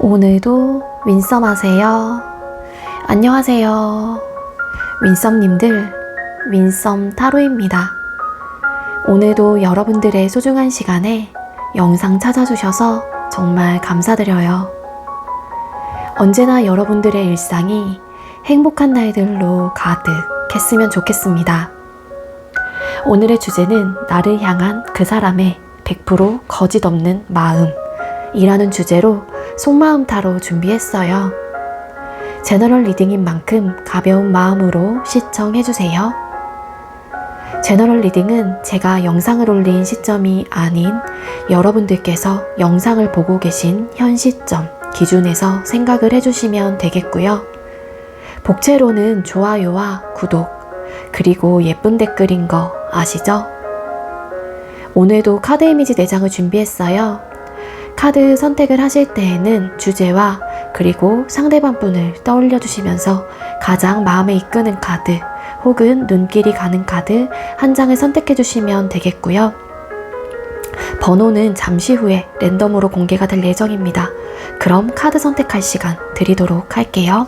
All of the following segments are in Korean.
오늘도 윈썸 하세요. 안녕하세요. 윈썸님들, 윈썸 타로입니다. 오늘도 여러분들의 소중한 시간에 영상 찾아주셔서 정말 감사드려요. 언제나 여러분들의 일상이 행복한 날들로 가득했으면 좋겠습니다. 오늘의 주제는 나를 향한 그 사람의 100% 거짓 없는 마음이라는 주제로 속마음 타로 준비했어요. 제너럴 리딩인 만큼 가벼운 마음으로 시청해주세요. 제너럴 리딩은 제가 영상을 올린 시점이 아닌 여러분들께서 영상을 보고 계신 현 시점 기준에서 생각을 해주시면 되겠고요. 복채로는 좋아요와 구독, 그리고 예쁜 댓글인 거 아시죠? 오늘도 카드 이미지 4장을 준비했어요. 카드 선택을 하실 때에는 주제와 그리고 상대방 분을 떠올려 주시면서 가장 마음에 이끄는 카드 혹은 눈길이 가는 카드 한 장을 선택해 주시면 되겠고요. 번호는 잠시 후에 랜덤으로 공개가 될 예정입니다. 그럼 카드 선택할 시간 드리도록 할게요.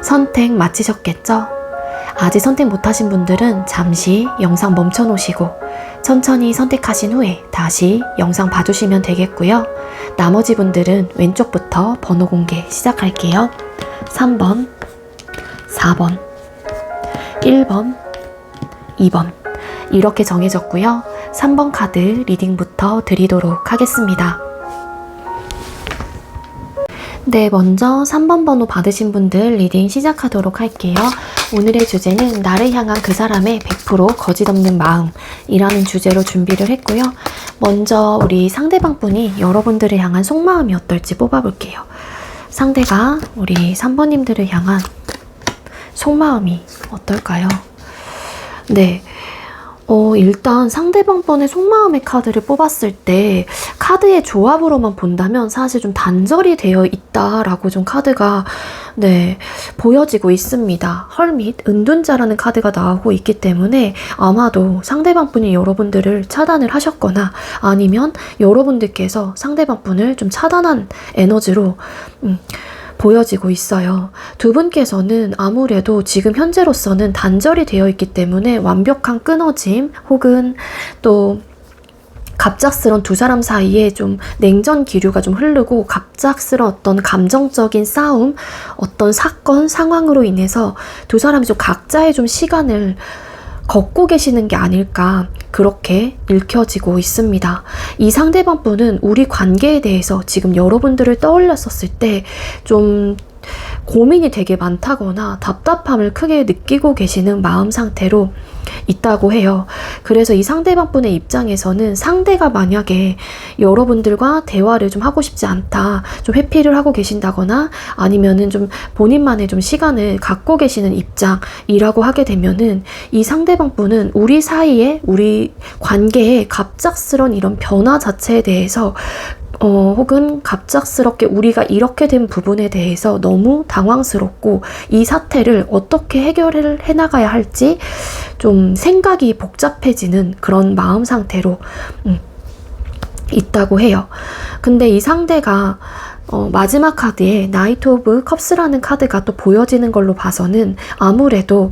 선택 마치셨겠죠? 아직 선택 못하신 분들은 잠시 영상 멈춰 놓으시고 천천히 선택하신 후에 다시 영상 봐주시면 되겠고요. 나머지 분들은 왼쪽부터 번호 공개 시작할게요. 3번, 4번, 1번, 2번 이렇게 정해졌고요. 3번 카드 리딩부터 드리도록 하겠습니다. 네, 먼저 3번 번호 받으신 분들 리딩 시작하도록 할게요. 오늘의 주제는 나를 향한 그 사람의 100% 거짓 없는 마음이라는 주제로 준비를 했고요. 먼저 우리 상대방 분이 여러분들을 향한 속마음이 어떨지 뽑아볼게요. 상대가 우리 3번님들을 향한 속마음이 어떨까요? 네. 일단 상대방 번의 속마음의 카드를 뽑았을 때 카드의 조합으로만 본다면 사실 좀 단절이 되어 있다라고 좀 카드가 보여지고 있습니다. 헐밋, 은둔자라는 카드가 나오고 있기 때문에 아마도 상대방 분이 여러분들을 차단을 하셨거나 아니면 여러분들께서 상대방 분을 좀 차단한 에너지로 보여지고 있어요. 두 분께서는 아무래도 지금 현재로서는 단절이 되어 있기 때문에 완벽한 끊어짐 혹은 또 갑작스런 두 사람 사이에 좀 냉전 기류가 좀 흐르고 갑작스런 어떤 감정적인 싸움, 어떤 사건, 상황으로 인해서 두 사람이 좀 각자의 좀 시간을 걷고 계시는 게 아닐까 그렇게 읽혀지고 있습니다. 이 상대방 분은 우리 관계에 대해서 지금 여러분들을 떠올렸었을 때 좀 고민이 되게 많다거나 답답함을 크게 느끼고 계시는 마음 상태로 있다고 해요. 그래서 이 상대방 분의 입장에서는 상대가 만약에 여러분들과 대화를 좀 하고 싶지 않다, 좀 회피를 하고 계신다거나 아니면은 좀 본인만의 좀 시간을 갖고 계시는 입장이라고 하게 되면은 이 상대방 분은 우리 사이에, 우리 관계에 갑작스런 이런 변화 자체에 대해서 혹은 갑작스럽게 우리가 이렇게 된 부분에 대해서 너무 당황스럽고 이 사태를 어떻게 해결을 해나가야 할지 좀 생각이 복잡해지는 그런 마음 상태로 있다고 해요. 근데 이 상대가 마지막 카드에 나이트 오브 컵스라는 카드가 또 보여지는 걸로 봐서는 아무래도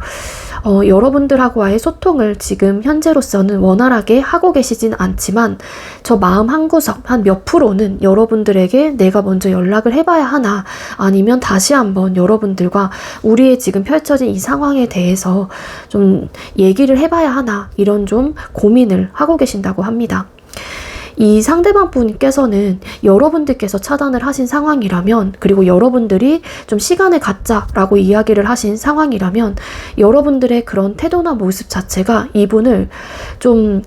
여러분들하고의 소통을 지금 현재로서는 원활하게 하고 계시진 않지만 저 마음 한구석 한 몇 프로는 여러분들에게 내가 먼저 연락을 해봐야 하나 아니면 다시 한번 여러분들과 우리의 지금 펼쳐진 이 상황에 대해서 좀 얘기를 해봐야 하나 이런 좀 고민을 하고 계신다고 합니다. 이 상대방 분께서는 여러분들께서 차단을 하신 상황이라면 그리고 여러분들이 좀 시간을 갖자라고 이야기를 하신 상황이라면 여러분들의 그런 태도나 모습 자체가 이분을 좀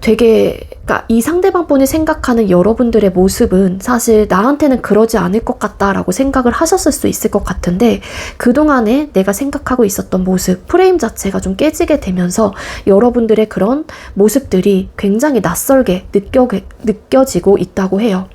되게 그러니까 이 상대방 분이 생각하는 여러분들의 모습은 사실 나한테는 그러지 않을 것 같다라고 생각을 하셨을 수 있을 것 같은데 그동안에 내가 생각하고 있었던 모습, 프레임 자체가 좀 깨지게 되면서 여러분들의 그런 모습들이 굉장히 낯설게 느껴지고 있다고 해요.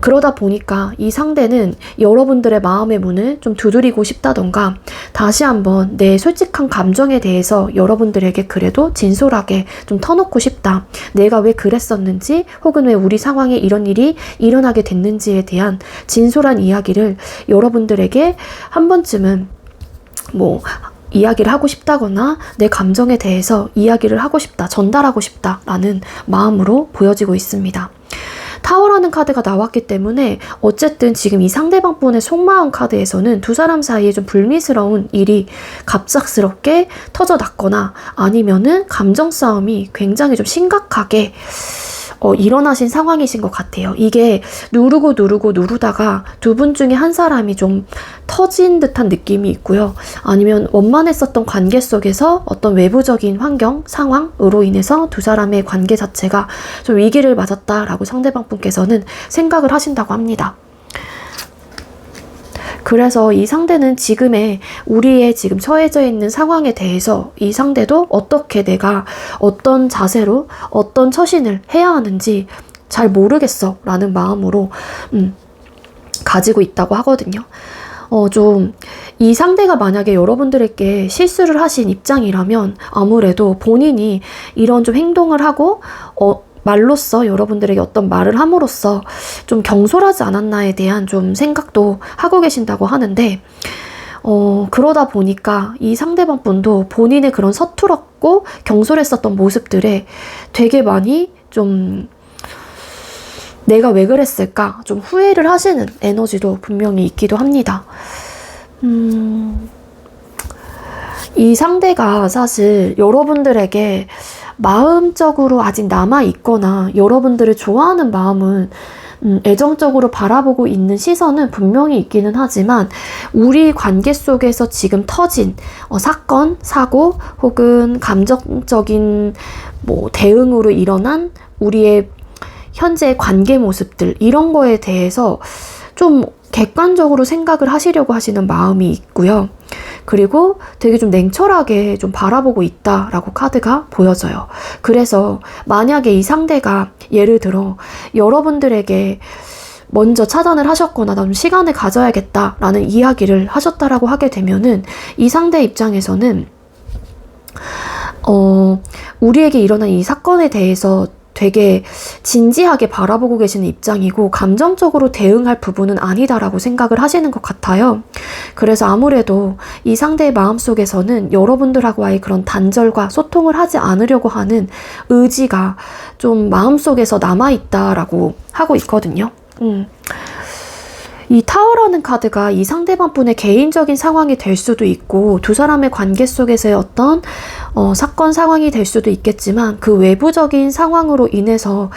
그러다 보니까 이 상대는 여러분들의 마음의 문을 좀 두드리고 싶다던가 다시 한번 내 솔직한 감정에 대해서 여러분들에게 그래도 진솔하게 좀 터놓고 싶다. 내가 왜 그랬었는지 혹은 왜 우리 상황에 이런 일이 일어나게 됐는지에 대한 진솔한 이야기를 여러분들에게 한 번쯤은 이야기를 하고 싶다거나 내 감정에 대해서 이야기를 하고 싶다, 전달하고 싶다라는 마음으로 보여지고 있습니다. 타워라는 카드가 나왔기 때문에 어쨌든 지금 이 상대방 분의 속마음 카드에서는 두 사람 사이에 좀 불미스러운 일이 갑작스럽게 터져났거나 아니면은 감정 싸움이 굉장히 좀 심각하게 일어나신 상황이신 것 같아요. 이게 누르다가 두 분 중에 한 사람이 좀 터진 듯한 느낌이 있고요. 아니면 원만했었던 관계 속에서 어떤 외부적인 환경, 상황으로 인해서 두 사람의 관계 자체가 좀 위기를 맞았다라고 상대방 분께서는 생각을 하신다고 합니다. 그래서 이 상대는 지금의 우리의 지금 처해져 있는 상황에 대해서 이 상대도 어떻게 내가 어떤 자세로 어떤 처신을 해야 하는지 잘 모르겠어 라는 마음으로 가지고 있다고 하거든요. 좀 이 상대가 만약에 여러분들에게 실수를 하신 입장이라면 아무래도 본인이 이런 좀 행동을 하고 말로써 여러분들에게 어떤 말을 함으로써 좀 경솔하지 않았나에 대한 좀 생각도 하고 계신다고 하는데 그러다 보니까 이 상대방 분도 본인의 그런 서툴었고 경솔했었던 모습들에 되게 많이 좀 내가 왜 그랬을까 좀 후회를 하시는 에너지도 분명히 있기도 합니다. 이 상대가 사실 여러분들에게 마음적으로 아직 남아있거나 여러분들을 좋아하는 마음은 애정적으로 바라보고 있는 시선은 분명히 있기는 하지만 우리 관계 속에서 지금 터진 사건, 사고 혹은 감정적인 대응으로 일어난 우리의 현재의 관계 모습들 이런 거에 대해서 좀 객관적으로 생각을 하시려고 하시는 마음이 있고요. 그리고 되게 좀 냉철하게 좀 바라보고 있다라고 카드가 보여져요. 그래서 만약에 이 상대가 예를 들어 여러분들에게 먼저 차단을 하셨거나 나 좀 시간을 가져야겠다라는 이야기를 하셨다라고 하게 되면은 이 상대 입장에서는 우리에게 일어난 이 사건에 대해서 되게 진지하게 바라보고 계시는 입장이고 감정적으로 대응할 부분은 아니다라고 생각을 하시는 것 같아요. 그래서 아무래도 이 상대의 마음속에서는 여러분들하고의 그런 단절과 소통을 하지 않으려고 하는 의지가 좀 마음속에서 남아있다라고 하고 있거든요. 이 타워라는 카드가 이 상대방 분의 개인적인 상황이 될 수도 있고 두 사람의 관계 속에서의 어떤 사건 상황이 될 수도 있겠지만 그 외부적인 상황으로 인해서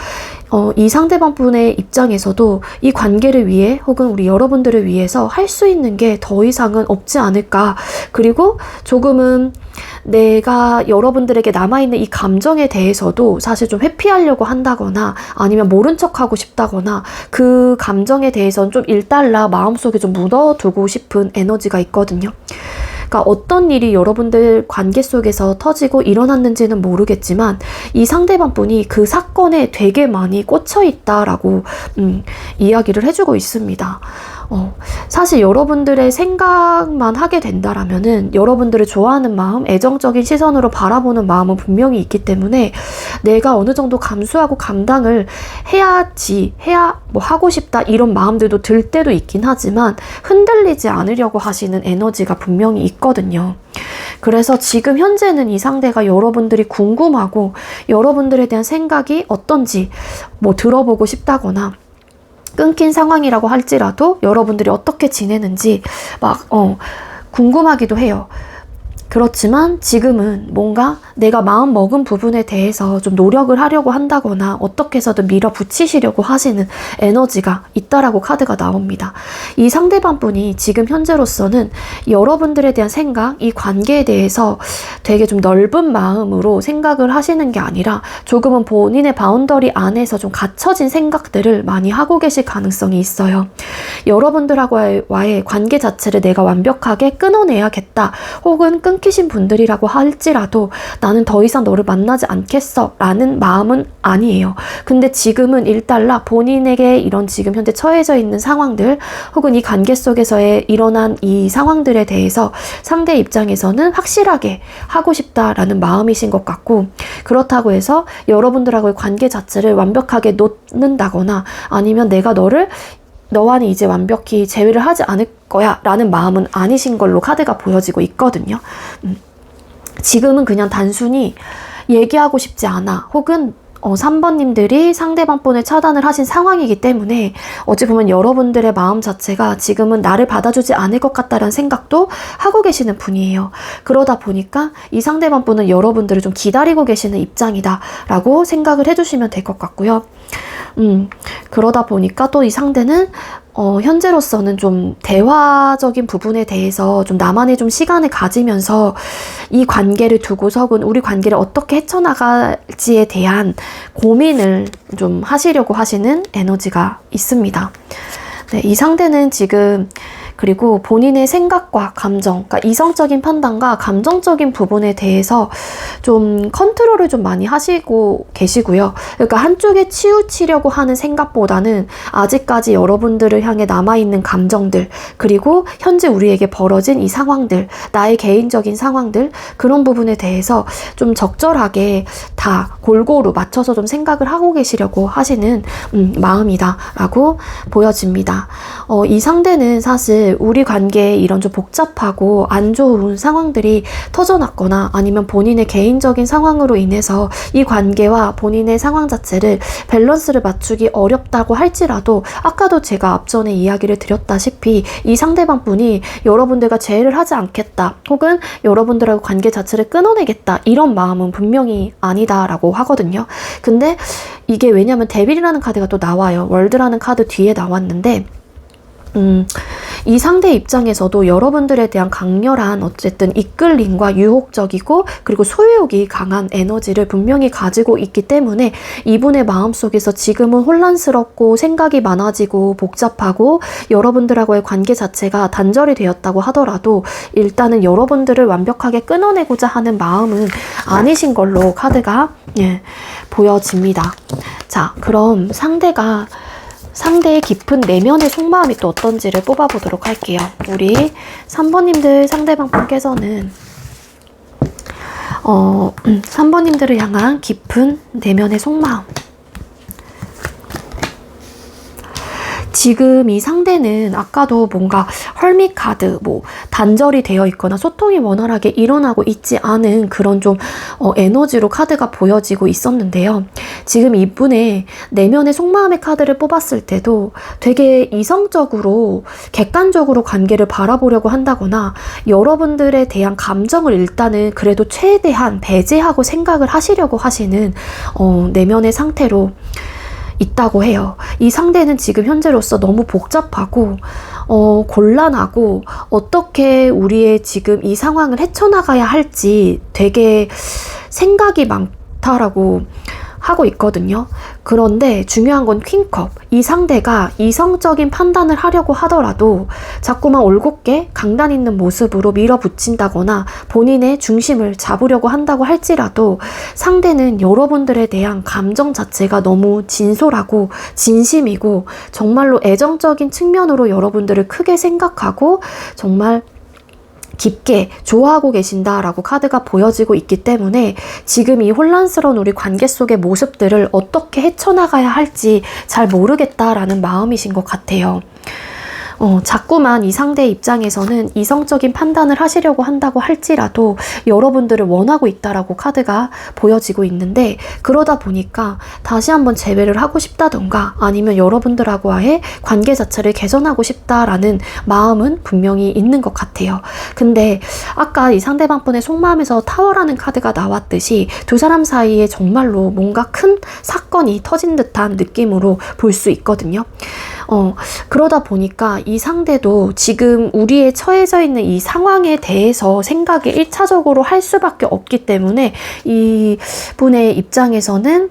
이 상대방 분의 입장에서도 이 관계를 위해 혹은 우리 여러분들을 위해서 할 수 있는 게 더 이상은 없지 않을까. 그리고 조금은 내가 여러분들에게 남아있는 이 감정에 대해서도 사실 좀 회피하려고 한다거나 아니면 모른 척하고 싶다거나 그 감정에 대해서는 좀 일달라 마음속에 좀 묻어두고 싶은 에너지가 있거든요. 그러니까 어떤 일이 여러분들 관계 속에서 터지고 일어났는지는 모르겠지만 이 상대방 분이 그 사건에 되게 많이 꽂혀 있다라고 이야기를 해주고 있습니다. 사실 여러분들의 생각만 하게 된다라면은 여러분들을 좋아하는 마음, 애정적인 시선으로 바라보는 마음은 분명히 있기 때문에 내가 어느 정도 감수하고 감당을 하고 싶다 이런 마음들도 들 때도 있긴 하지만 흔들리지 않으려고 하시는 에너지가 분명히 있거든요. 그래서 지금 현재는 이 상대가 여러분들이 궁금하고 여러분들에 대한 생각이 어떤지 들어보고 싶다거나 끊긴 상황이라고 할지라도 여러분들이 어떻게 지내는지 궁금하기도 해요. 그렇지만 지금은 뭔가 내가 마음 먹은 부분에 대해서 좀 노력을 하려고 한다거나 어떻게 해서든 밀어붙이시려고 하시는 에너지가 있다라고 카드가 나옵니다. 이 상대방 분이 지금 현재로서는 여러분들에 대한 생각, 이 관계에 대해서 되게 좀 넓은 마음으로 생각을 하시는 게 아니라 조금은 본인의 바운더리 안에서 좀 갇혀진 생각들을 많이 하고 계실 가능성이 있어요. 여러분들하고의 관계 자체를 내가 완벽하게 끊어내야겠다 혹은 끊기신 분들이라고 할지라도 나는 더 이상 너를 만나지 않겠어 라는 마음은 아니에요. 근데 지금은 일달라 본인에게 이런 지금 현재 처해져 있는 상황들 혹은 이 관계 속에서의 일어난 이 상황들에 대해서 상대 입장에서는 확실하게 하고 싶다라는 마음이신 것 같고, 그렇다고 해서 여러분들하고의 관계 자체를 완벽하게 놓는다거나 아니면 내가 너와는 이제 완벽히 재회를 하지 않을 거야 라는 마음은 아니신 걸로 카드가 보여지고 있거든요. 지금은 그냥 단순히 얘기하고 싶지 않아, 혹은 3번님들이 상대방 폰을 차단을 하신 상황이기 때문에 어찌 보면 여러분들의 마음 자체가 지금은 나를 받아주지 않을 것 같다는 생각도 하고 계시는 분이에요. 그러다 보니까 이 상대방 분은 여러분들을 좀 기다리고 계시는 입장이다 라고 생각을 해주시면 될 것 같고요. 그러다 보니까 또 이 상대는 현재로서는 좀 대화적인 부분에 대해서 좀 나만의 좀 시간을 가지면서 이 관계를 두고서는 우리 관계를 어떻게 헤쳐나갈지에 대한 고민을 좀 하시려고 하시는 에너지가 있습니다. 네, 이 상대는 지금 그리고 본인의 생각과 감정, 그러니까 이성적인 판단과 감정적인 부분에 대해서 좀 컨트롤을 좀 많이 하시고 계시고요. 그러니까 한쪽에 치우치려고 하는 생각보다는 아직까지 여러분들을 향해 남아있는 감정들, 그리고 현재 우리에게 벌어진 이 상황들, 나의 개인적인 상황들, 그런 부분에 대해서 좀 적절하게 다 골고루 맞춰서 좀 생각을 하고 계시려고 하시는 마음이다라고 보여집니다. 이 상대는 사실 우리 관계에 이런 좀 복잡하고 안 좋은 상황들이 터져났거나 아니면 본인의 개인적인 상황으로 인해서 이 관계와 본인의 상황 자체를 밸런스를 맞추기 어렵다고 할지라도 아까도 제가 앞전에 이야기를 드렸다시피 이 상대방 분이 여러분들과 재회를 하지 않겠다 혹은 여러분들하고 관계 자체를 끊어내겠다 이런 마음은 분명히 아니다라고 하거든요. 근데 이게 왜냐면 데빌이라는 카드가 또 나와요. 월드라는 카드 뒤에 나왔는데 이 상대 입장에서도 여러분들에 대한 강렬한 어쨌든 이끌림과 유혹적이고 그리고 소유욕이 강한 에너지를 분명히 가지고 있기 때문에 이분의 마음속에서 지금은 혼란스럽고 생각이 많아지고 복잡하고 여러분들하고의 관계 자체가 단절이 되었다고 하더라도 일단은 여러분들을 완벽하게 끊어내고자 하는 마음은 아니신 걸로 카드가 보여집니다. 자, 그럼 상대의 깊은 내면의 속마음이 또 어떤지를 뽑아보도록 할게요. 우리 3번님들 상대방 분께서는 3번님들을 향한 깊은 내면의 속마음. 지금 이 상대는 아까도 뭔가 헐밋 카드, 단절이 되어 있거나 소통이 원활하게 일어나고 있지 않은 그런 좀 에너지로 카드가 보여지고 있었는데요. 지금 이분의 내면의 속마음의 카드를 뽑았을 때도 되게 이성적으로 객관적으로 관계를 바라보려고 한다거나 여러분들에 대한 감정을 일단은 그래도 최대한 배제하고 생각을 하시려고 하시는 내면의 상태로 있다고 해요. 이 상대는 지금 현재로서 너무 복잡하고 곤란하고 어떻게 우리의 지금 이 상황을 헤쳐나가야 할지 되게 생각이 많다라고 하고 있거든요. 그런데 중요한 건 퀸컵. 이 상대가 이성적인 판단을 하려고 하더라도 자꾸만 올곧게 강단 있는 모습으로 밀어붙인다거나 본인의 중심을 잡으려고 한다고 할지라도 상대는 여러분들에 대한 감정 자체가 너무 진솔하고 진심이고 정말로 애정적인 측면으로 여러분들을 크게 생각하고 정말 깊게 좋아하고 계신다라고 카드가 보여지고 있기 때문에 지금 이 혼란스러운 우리 관계 속의 모습들을 어떻게 헤쳐나가야 할지 잘 모르겠다라는 마음이신 것 같아요. 자꾸만 이 상대 입장에서는 이성적인 판단을 하시려고 한다고 할지라도 여러분들을 원하고 있다라고 카드가 보여지고 있는데 그러다 보니까 다시 한번 재회를 하고 싶다던가 아니면 여러분들하고의 관계 자체를 개선하고 싶다라는 마음은 분명히 있는 것 같아요. 근데 아까 이 상대방 분의 속마음에서 타워라는 카드가 나왔듯이 두 사람 사이에 정말로 뭔가 큰 사건이 터진 듯한 느낌으로 볼 수 있거든요. 그러다 보니까 이 상대도 지금 우리의 처해져 있는 이 상황에 대해서 생각이 1차적으로 할 수밖에 없기 때문에 이 분의 입장에서는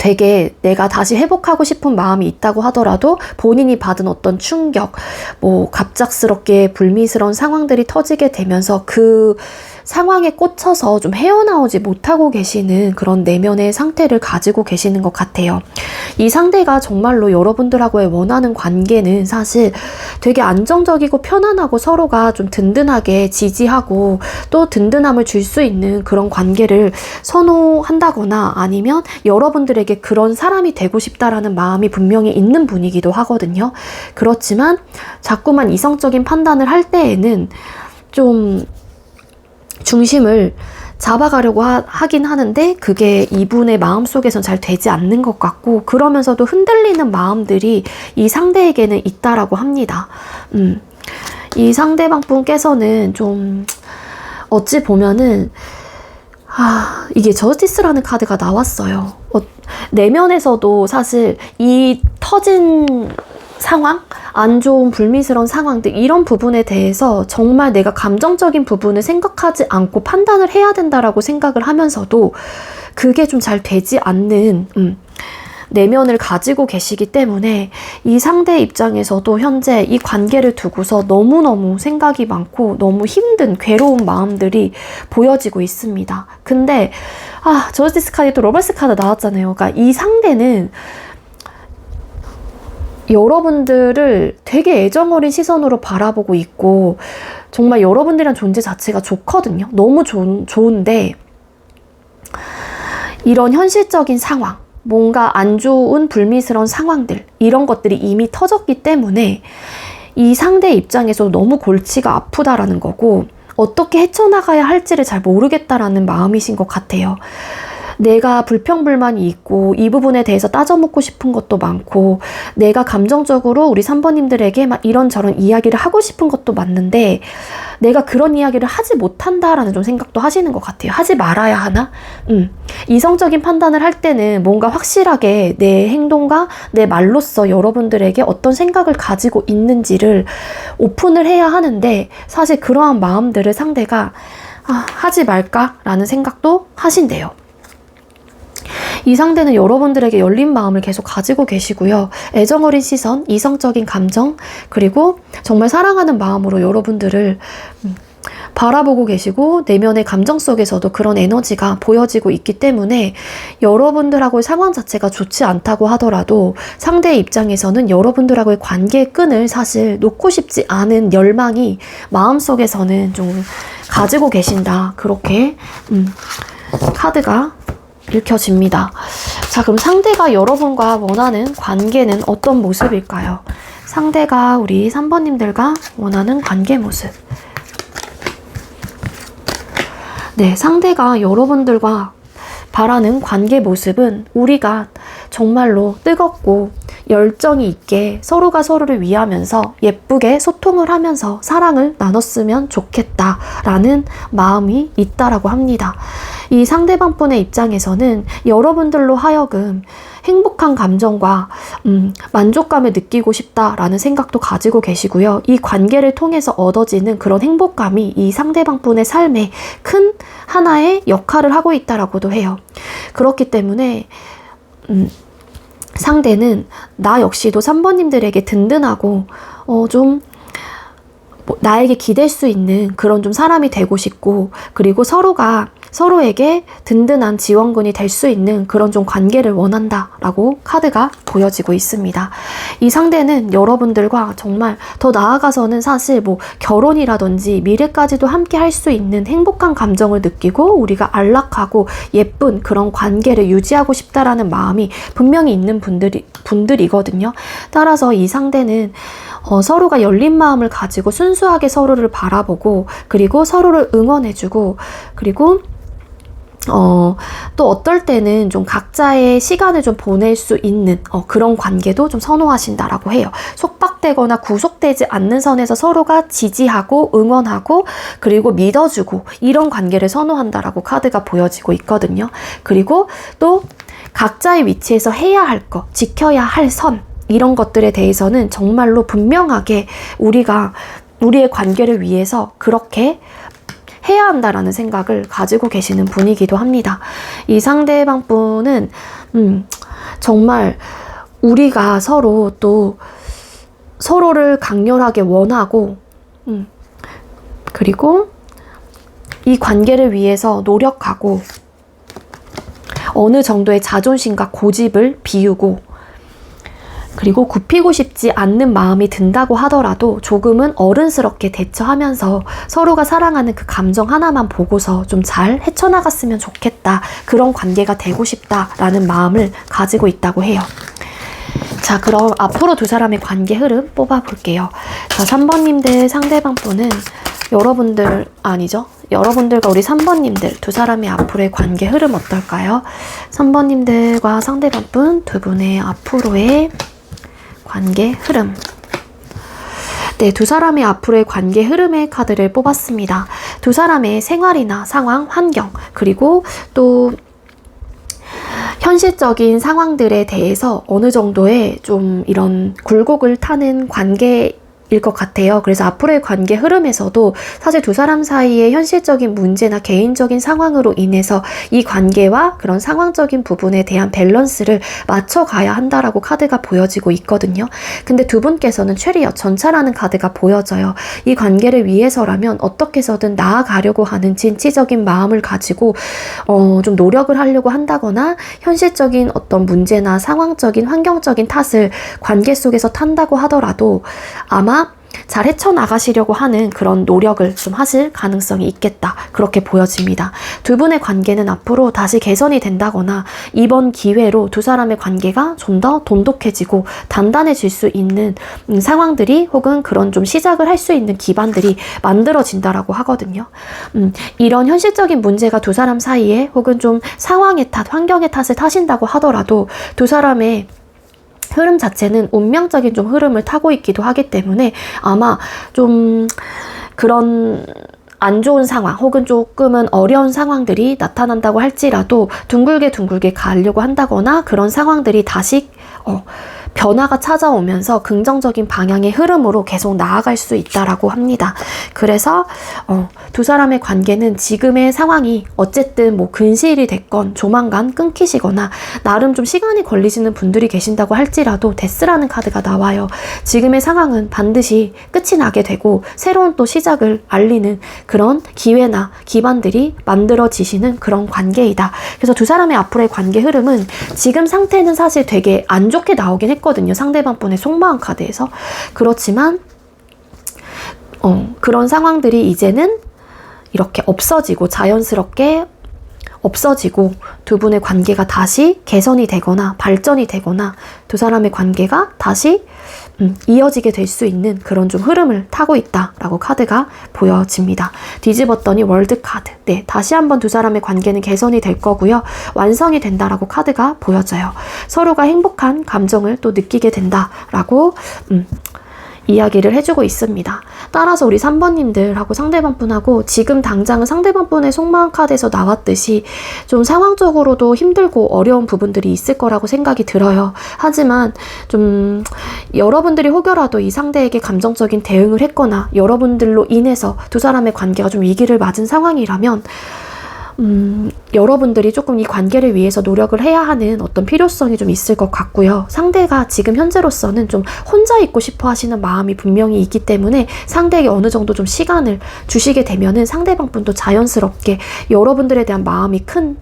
되게 내가 다시 회복하고 싶은 마음이 있다고 하더라도 본인이 받은 어떤 충격, 뭐 갑작스럽게 불미스러운 상황들이 터지게 되면서 그 상황에 꽂혀서 좀 헤어나오지 못하고 계시는 그런 내면의 상태를 가지고 계시는 것 같아요. 이 상대가 정말로 여러분들하고의 원하는 관계는 사실 되게 안정적이고 편안하고 서로가 좀 든든하게 지지하고 또 든든함을 줄 수 있는 그런 관계를 선호한다거나 아니면 여러분들에게 그런 사람이 되고 싶다라는 마음이 분명히 있는 분이기도 하거든요. 그렇지만 자꾸만 이성적인 판단을 할 때에는 좀 중심을 잡아가려고 하긴 하는데 그게 이분의 마음속에선 잘 되지 않는 것 같고 그러면서도 흔들리는 마음들이 이 상대에게는 있다라고 합니다. 이 상대방 분께서는 좀 어찌 보면은 이게 저스티스라는 카드가 나왔어요. 내면에서도 사실 이 터진 상황, 안 좋은 불미스러운 상황들 이런 부분에 대해서 정말 내가 감정적인 부분을 생각하지 않고 판단을 해야 된다라고 생각을 하면서도 그게 좀 잘 되지 않는 내면을 가지고 계시기 때문에 이 상대 입장에서도 현재 이 관계를 두고서 너무너무 생각이 많고 너무 힘든 괴로운 마음들이 보여지고 있습니다. 근데 저스티스 카드 또 로벌스 카드 나왔잖아요. 그러니까 이 상대는 여러분들을 되게 애정어린 시선으로 바라보고 있고 정말 여러분들이란 존재 자체가 좋거든요. 너무 좋은데 이런 현실적인 상황, 뭔가 안 좋은 불미스러운 상황들 이런 것들이 이미 터졌기 때문에 이 상대 입장에서 너무 골치가 아프다라는 거고 어떻게 헤쳐나가야 할지를 잘 모르겠다라는 마음이신 것 같아요. 내가 불평불만이 있고 이 부분에 대해서 따져묻고 싶은 것도 많고 내가 감정적으로 우리 3번님들에게 막 이런저런 이야기를 하고 싶은 것도 맞는데 내가 그런 이야기를 하지 못한다라는 좀 생각도 하시는 것 같아요. 하지 말아야 하나? 이성적인 판단을 할 때는 뭔가 확실하게 내 행동과 내 말로써 여러분들에게 어떤 생각을 가지고 있는지를 오픈을 해야 하는데 사실 그러한 마음들을 상대가 하지 말까라는 생각도 하신대요. 이 상대는 여러분들에게 열린 마음을 계속 가지고 계시고요. 애정어린 시선, 이성적인 감정, 그리고 정말 사랑하는 마음으로 여러분들을 바라보고 계시고 내면의 감정 속에서도 그런 에너지가 보여지고 있기 때문에 여러분들하고의 상황 자체가 좋지 않다고 하더라도 상대의 입장에서는 여러분들하고의 관계의 끈을 사실 놓고 싶지 않은 열망이 마음속에서는 좀 가지고 계신다. 그렇게 카드가 읽혀집니다. 자, 그럼 상대가 여러분과 원하는 관계는 어떤 모습일까요? 상대가 우리 3번님들과 원하는 관계 모습. 네, 상대가 여러분들과 바라는 관계 모습은 우리가 정말로 뜨겁고 열정이 있게 서로가 서로를 위하면서 예쁘게 소통을 하면서 사랑을 나눴으면 좋겠다라는 마음이 있다라고 합니다. 이 상대방 분의 입장에서는 여러분들로 하여금 행복한 감정과 만족감을 느끼고 싶다라는 생각도 가지고 계시고요. 이 관계를 통해서 얻어지는 그런 행복감이 이 상대방 분의 삶에 큰 하나의 역할을 하고 있다라고도 해요. 그렇기 때문에 상대는 나 역시도 3번님들에게 든든하고 좀 나에게 기댈 수 있는 그런 좀 사람이 되고 싶고 그리고 서로가 서로에게 든든한 지원군이 될 수 있는 그런 좀 관계를 원한다라고 카드가 보여지고 있습니다. 이 상대는 여러분들과 정말 더 나아가서는 사실 뭐 결혼이라든지 미래까지도 함께 할 수 있는 행복한 감정을 느끼고 우리가 안락하고 예쁜 그런 관계를 유지하고 싶다라는 마음이 분명히 있는 분들이거든요. 따라서 이 상대는 서로가 열린 마음을 가지고 순수하게 서로를 바라보고 그리고 서로를 응원해주고 그리고 또 어떨 때는 좀 각자의 시간을 좀 보낼 수 있는 그런 관계도 좀 선호하신다라고 해요. 속박되거나 구속되지 않는 선에서 서로가 지지하고 응원하고 그리고 믿어주고 이런 관계를 선호한다라고 카드가 보여지고 있거든요. 그리고 또 각자의 위치에서 해야 할 것, 지켜야 할 선 이런 것들에 대해서는 정말로 분명하게 우리가 우리의 관계를 위해서 그렇게 해야 한다라는 생각을 가지고 계시는 분이기도 합니다. 이 상대방 분은 정말 우리가 서로 또 서로를 강렬하게 원하고, 그리고 이 관계를 위해서 노력하고, 어느 정도의 자존심과 고집을 비우고, 그리고 굽히고 싶지 않는 마음이 든다고 하더라도 조금은 어른스럽게 대처하면서 서로가 사랑하는 그 감정 하나만 보고서 좀 잘 헤쳐나갔으면 좋겠다. 그런 관계가 되고 싶다라는 마음을 가지고 있다고 해요. 자, 그럼 앞으로 두 사람의 관계 흐름 뽑아볼게요. 자, 3번님들 상대방 분은 여러분들과 우리 3번님들 두 사람의 앞으로의 관계 흐름 어떨까요? 3번님들과 상대방 분 두 분의 앞으로의 관계 흐름. 네, 두 사람의 앞으로의 관계 흐름의 카드를 뽑았습니다. 두 사람의 생활이나 상황, 환경, 그리고 또 현실적인 상황들에 대해서 어느 정도의 좀 이런 굴곡을 타는 관계일 것 같아요. 그래서 앞으로의 관계 흐름에서도 사실 두 사람 사이의 현실적인 문제나 개인적인 상황으로 인해서 이 관계와 그런 상황적인 부분에 대한 밸런스를 맞춰가야 한다라고 카드가 보여지고 있거든요. 근데 두 분께서는 최리어 전차라는 카드가 보여져요. 이 관계를 위해서라면 어떻게 해서든 나아가려고 하는 진취적인 마음을 가지고 좀 노력을 하려고 한다거나 현실적인 어떤 문제나 상황적인 환경적인 탓을 관계 속에서 탄다고 하더라도 아마 잘 헤쳐나가시려고 하는 그런 노력을 좀 하실 가능성이 있겠다. 그렇게 보여집니다. 두 분의 관계는 앞으로 다시 개선이 된다거나 이번 기회로 두 사람의 관계가 좀 더 돈독해지고 단단해질 수 있는 상황들이 혹은 그런 좀 시작을 할 수 있는 기반들이 만들어진다라고 하거든요. 이런 현실적인 문제가 두 사람 사이에 혹은 좀 상황의 탓, 환경의 탓을 타신다고 하더라도 두 사람의 흐름 자체는 운명적인 좀 흐름을 타고 있기도 하기 때문에 아마 좀 그런 안 좋은 상황 혹은 조금은 어려운 상황들이 나타난다고 할지라도 둥글게 가려고 한다거나 그런 상황들이 다시 변화가 찾아오면서 긍정적인 방향의 흐름으로 계속 나아갈 수 있다라고 합니다. 그래서 두 사람의 관계는 지금의 상황이 어쨌든 뭐 근시일이 됐건 조만간 끊기시거나 나름 좀 시간이 걸리시는 분들이 계신다고 할지라도 데스라는 카드가 나와요. 지금의 상황은 반드시 끝이 나게 되고 새로운 또 시작을 알리는 그런 기회나 기반들이 만들어지시는 그런 관계이다. 그래서 두 사람의 앞으로의 관계 흐름은 지금 상태는 사실 되게 안 좋게 나오긴 했거든요. 상대방 분의 속마음 카드에서. 그렇지만 그런 상황들이 이제는 이렇게 없어지고 자연스럽게 없어지고 두 분의 관계가 다시 개선이 되거나 발전이 되거나 두 사람의 관계가 다시 이어지게 될 수 있는 그런 좀 흐름을 타고 있다라고 카드가 보여집니다. 뒤집었더니 월드 카드. 네, 다시 한번 두 사람의 관계는 개선이 될 거고요. 완성이 된다라고 카드가 보여져요. 서로가 행복한 감정을 또 느끼게 된다라고 이야기를 해주고 있습니다. 따라서 우리 3번님들하고 상대방 분하고 지금 당장은 상대방 분의 속마음 카드에서 나왔듯이 좀 상황적으로도 힘들고 어려운 부분들이 있을 거라고 생각이 들어요. 하지만 좀 여러분들이 혹여라도 이 상대에게 감정적인 대응을 했거나 여러분들로 인해서 두 사람의 관계가 좀 위기를 맞은 상황이라면 여러분들이 조금 이 관계를 위해서 노력을 해야 하는 어떤 필요성이 좀 있을 것 같고요. 상대가 지금 현재로서는 좀 혼자 있고 싶어 하시는 마음이 분명히 있기 때문에 상대에게 어느 정도 좀 시간을 주시게 되면은 상대방 분도 자연스럽게 여러분들에 대한 마음이 큰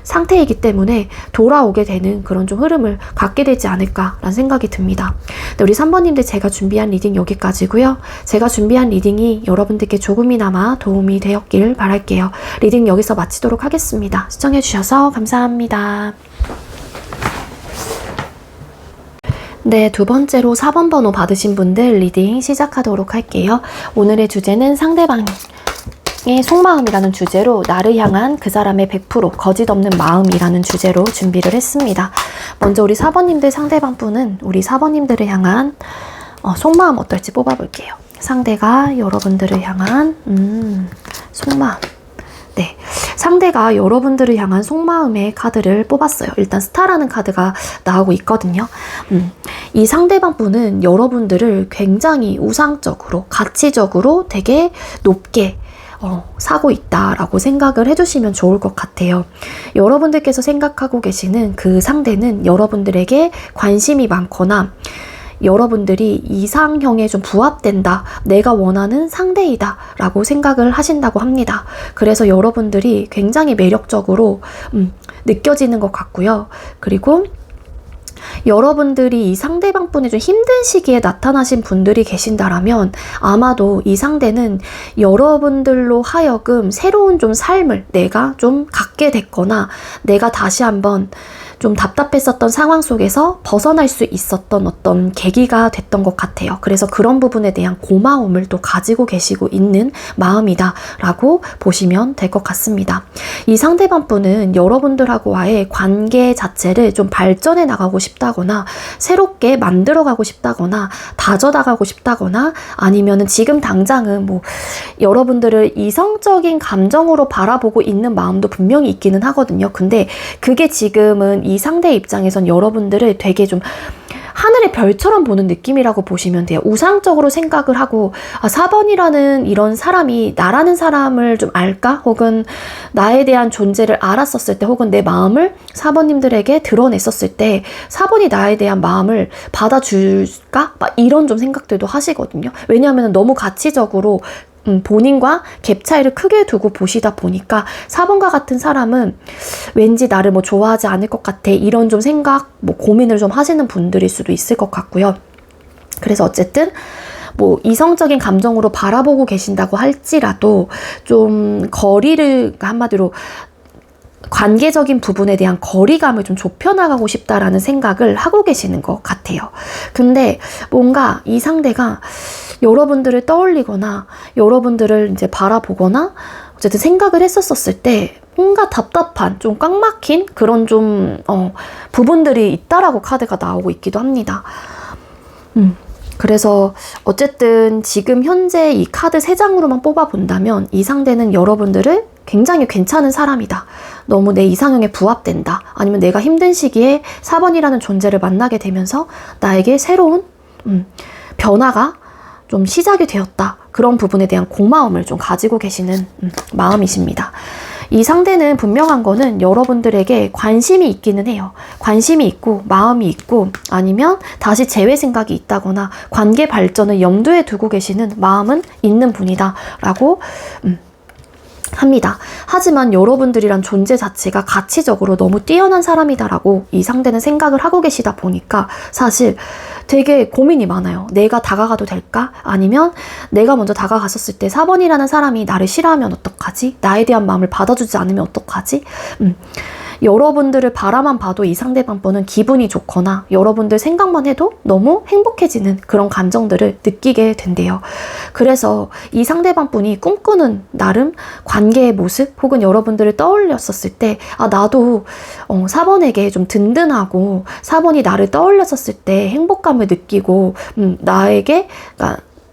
상태이기 때문에 돌아오게 되는 그런 좀 흐름을 갖게 되지 않을까라는 생각이 듭니다. 네, 우리 3번님들 제가 준비한 리딩 여기까지고요. 제가 준비한 리딩이 여러분들께 조금이나마 도움이 되었길 바랄게요. 리딩 여기서 마치도록 하겠습니다. 시청해주셔서 감사합니다. 네, 두 번째로 4번 번호 받으신 분들 리딩 시작하도록 할게요. 오늘의 주제는 상대방의 속마음이라는 주제로 나를 향한 그 사람의 100% 거짓 없는 마음이라는 주제로 준비를 했습니다. 먼저 우리 4번님들 상대방 분은 우리 4번님들을 향한 속마음 어떨지 뽑아볼게요. 상대가 여러분들을 향한 속마음. 네, 상대가 여러분들을 향한 속마음의 카드를 뽑았어요. 일단 스타라는 카드가 나오고 있거든요. 이 상대방 분은 여러분들을 굉장히 우상적으로 가치적으로 되게 높게 사고 있다라고 생각을 해주시면 좋을 것 같아요. 여러분들께서 생각하고 계시는 그 상대는 여러분들에게 관심이 많거나 여러분들이 이상형에 좀 부합된다, 내가 원하는 상대이다 라고 생각을 하신다고 합니다. 그래서 여러분들이 굉장히 매력적으로 느껴지는 것 같고요. 그리고 여러분들이 이 상대방분이 좀 힘든 시기에 나타나신 분들이 계신다라면 아마도 이 상대는 여러분들로 하여금 새로운 좀 삶을 내가 좀 갖게 됐거나 내가 다시 한번 좀 답답했었던 상황 속에서 벗어날 수 있었던 어떤 계기가 됐던 것 같아요. 그래서 그런 부분에 대한 고마움을 또 가지고 계시고 있는 마음이다 라고 보시면 될 것 같습니다. 이 상대방분은 여러분들하고와의 관계 자체를 좀 발전해 나가고 싶다거나 새롭게 만들어가고 싶다거나 다져나가고 싶다거나 아니면은 지금 당장은 뭐 여러분들을 이성적인 감정으로 바라보고 있는 마음도 분명히 있기는 하거든요. 근데 그게 지금은 이 상대 입장에선 여러분들을 되게 좀 하늘의 별처럼 보는 느낌이라고 보시면 돼요. 우상적으로 생각을 하고 4번이라는 이런 사람이 나라는 사람을 좀 알까? 혹은 나에 대한 존재를 알았었을 때 혹은 내 마음을 4번님들에게 드러냈었을 때 4번이 나에 대한 마음을 받아줄까? 막 이런 좀 생각들도 하시거든요. 왜냐하면 너무 가치적으로 본인과 갭 차이를 크게 두고 보시다 보니까 4번과 같은 사람은 왠지 나를 뭐 좋아하지 않을 것 같아 이런 좀 생각, 뭐 고민을 좀 하시는 분들일 수도 있을 것 같고요. 그래서 어쨌든 뭐 이성적인 감정으로 바라보고 계신다고 할지라도 좀 거리를 한마디로 관계적인 부분에 대한 거리감을 좀 좁혀나가고 싶다라는 생각을 하고 계시는 것 같아요. 근데 뭔가 이 상대가 여러분들을 떠올리거나 여러분들을 이제 바라보거나 어쨌든 생각을 했었을 때 뭔가 답답한 좀 꽉 막힌 그런 좀 부분들이 있다라고 카드가 나오고 있기도 합니다. 그래서 어쨌든 지금 현재 이 카드 3장으로만 뽑아본다면 이 상대는 여러분들을 굉장히 괜찮은 사람이다. 너무 내 이상형에 부합된다. 아니면 내가 힘든 시기에 4번이라는 존재를 만나게 되면서 나에게 새로운 변화가 좀 시작이 되었다. 그런 부분에 대한 고마움을 좀 가지고 계시는 마음이십니다. 이 상대는 분명한 거는 여러분들에게 관심이 있기는 해요. 관심이 있고 마음이 있고 아니면 다시 재회 생각이 있다거나 관계 발전을 염두에 두고 계시는 마음은 있는 분이다 라고 합니다. 하지만 여러분들이란 존재 자체가 가치적으로 너무 뛰어난 사람이다라고 이 상대는 생각을 하고 계시다 보니까 사실 되게 고민이 많아요. 내가 다가가도 될까? 아니면 내가 먼저 다가갔었을 때 4번이라는 사람이 나를 싫어하면 어떡하지? 나에 대한 마음을 받아주지 않으면 어떡하지? 여러분들을 바라만 봐도 이 상대방분은 기분이 좋거나 여러분들 생각만 해도 너무 행복해지는 그런 감정들을 느끼게 된대요. 그래서 이 상대방분이 꿈꾸는 나름 관계의 모습 혹은 여러분들을 떠올렸었을 때 나도 4번에게 좀 든든하고 4번이 나를 떠올렸었을 때 행복감을 느끼고 나에게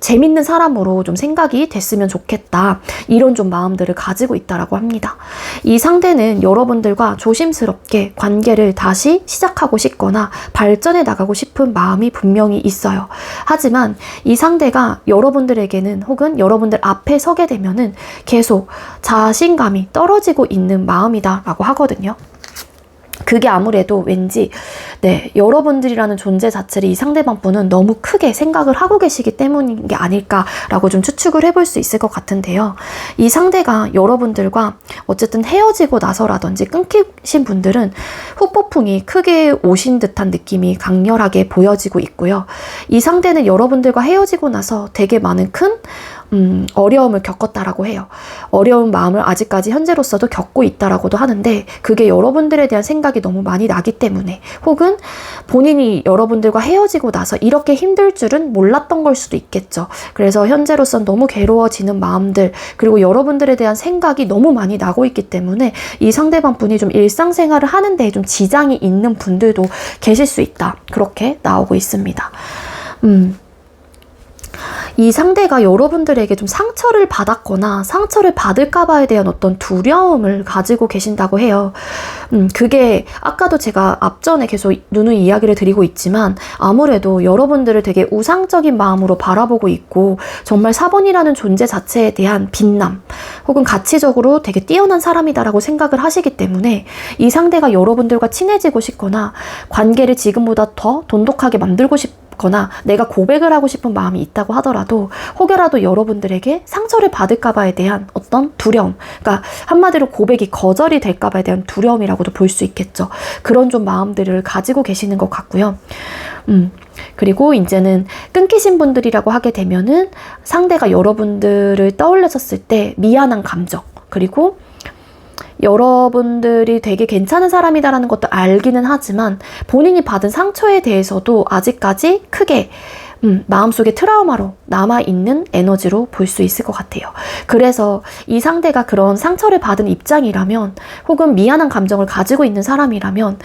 재밌는 사람으로 좀 생각이 됐으면 좋겠다. 이런 좀 마음들을 가지고 있다라고 합니다. 이 상대는 여러분들과 조심스럽게 관계를 다시 시작하고 싶거나 발전해 나가고 싶은 마음이 분명히 있어요. 하지만 이 상대가 여러분들에게는 혹은 여러분들 앞에 서게 되면은 계속 자신감이 떨어지고 있는 마음이다라고 하거든요. 그게 아무래도 왠지 여러분들이라는 존재 자체를 이 상대방분은 너무 크게 생각을 하고 계시기 때문인 게 아닐까라고 좀 추측을 해볼 수 있을 것 같은데요. 이 상대가 여러분들과 어쨌든 헤어지고 나서라든지 끊기신 분들은 후폭풍이 크게 오신 듯한 느낌이 강렬하게 보여지고 있고요. 이 상대는 여러분들과 헤어지고 나서 되게 많은 큰 어려움을 겪었다라고 해요. 어려운 마음을 아직까지 현재로서도 겪고 있다라고도 하는데 그게 여러분들에 대한 생각이 너무 많이 나기 때문에 혹은 본인이 여러분들과 헤어지고 나서 이렇게 힘들 줄은 몰랐던 걸 수도 있겠죠. 그래서 현재로선 너무 괴로워지는 마음들 그리고 여러분들에 대한 생각이 너무 많이 나고 있기 때문에 이 상대방 분이 좀 일상생활을 하는데 좀 지장이 있는 분들도 계실 수 있다. 그렇게 나오고 있습니다. 이 상대가 여러분들에게 좀 상처를 받았거나 상처를 받을까봐에 대한 어떤 두려움을 가지고 계신다고 해요. 그게 아까도 제가 앞전에 계속 누누이 이야기를 드리고 있지만 아무래도 여러분들을 되게 우상적인 마음으로 바라보고 있고 정말 4번이라는 존재 자체에 대한 빛남 혹은 가치적으로 되게 뛰어난 사람이다라고 생각을 하시기 때문에 이 상대가 여러분들과 친해지고 싶거나 관계를 지금보다 더 돈독하게 만들고 싶거나 내가 고백을 하고 싶은 마음이 있다고 하더라도 혹여라도 여러분들에게 상처를 받을까봐에 대한 어떤 두려움, 그러니까 한마디로 고백이 거절이 될까봐에 대한 두려움이라고도 볼 수 있겠죠. 그런 좀 마음들을 가지고 계시는 것 같고요. 그리고 이제는 끊기신 분들이라고 하게 되면은 상대가 여러분들을 떠올렸었을 때 미안한 감정, 그리고 여러분들이 되게 괜찮은 사람이다라는 것도 알기는 하지만 본인이 받은 상처에 대해서도 아직까지 크게 마음속에 트라우마로 남아있는 에너지로 볼 수 있을 것 같아요. 그래서 이 상대가 그런 상처를 받은 입장이라면 혹은 미안한 감정을 가지고 있는 사람이라면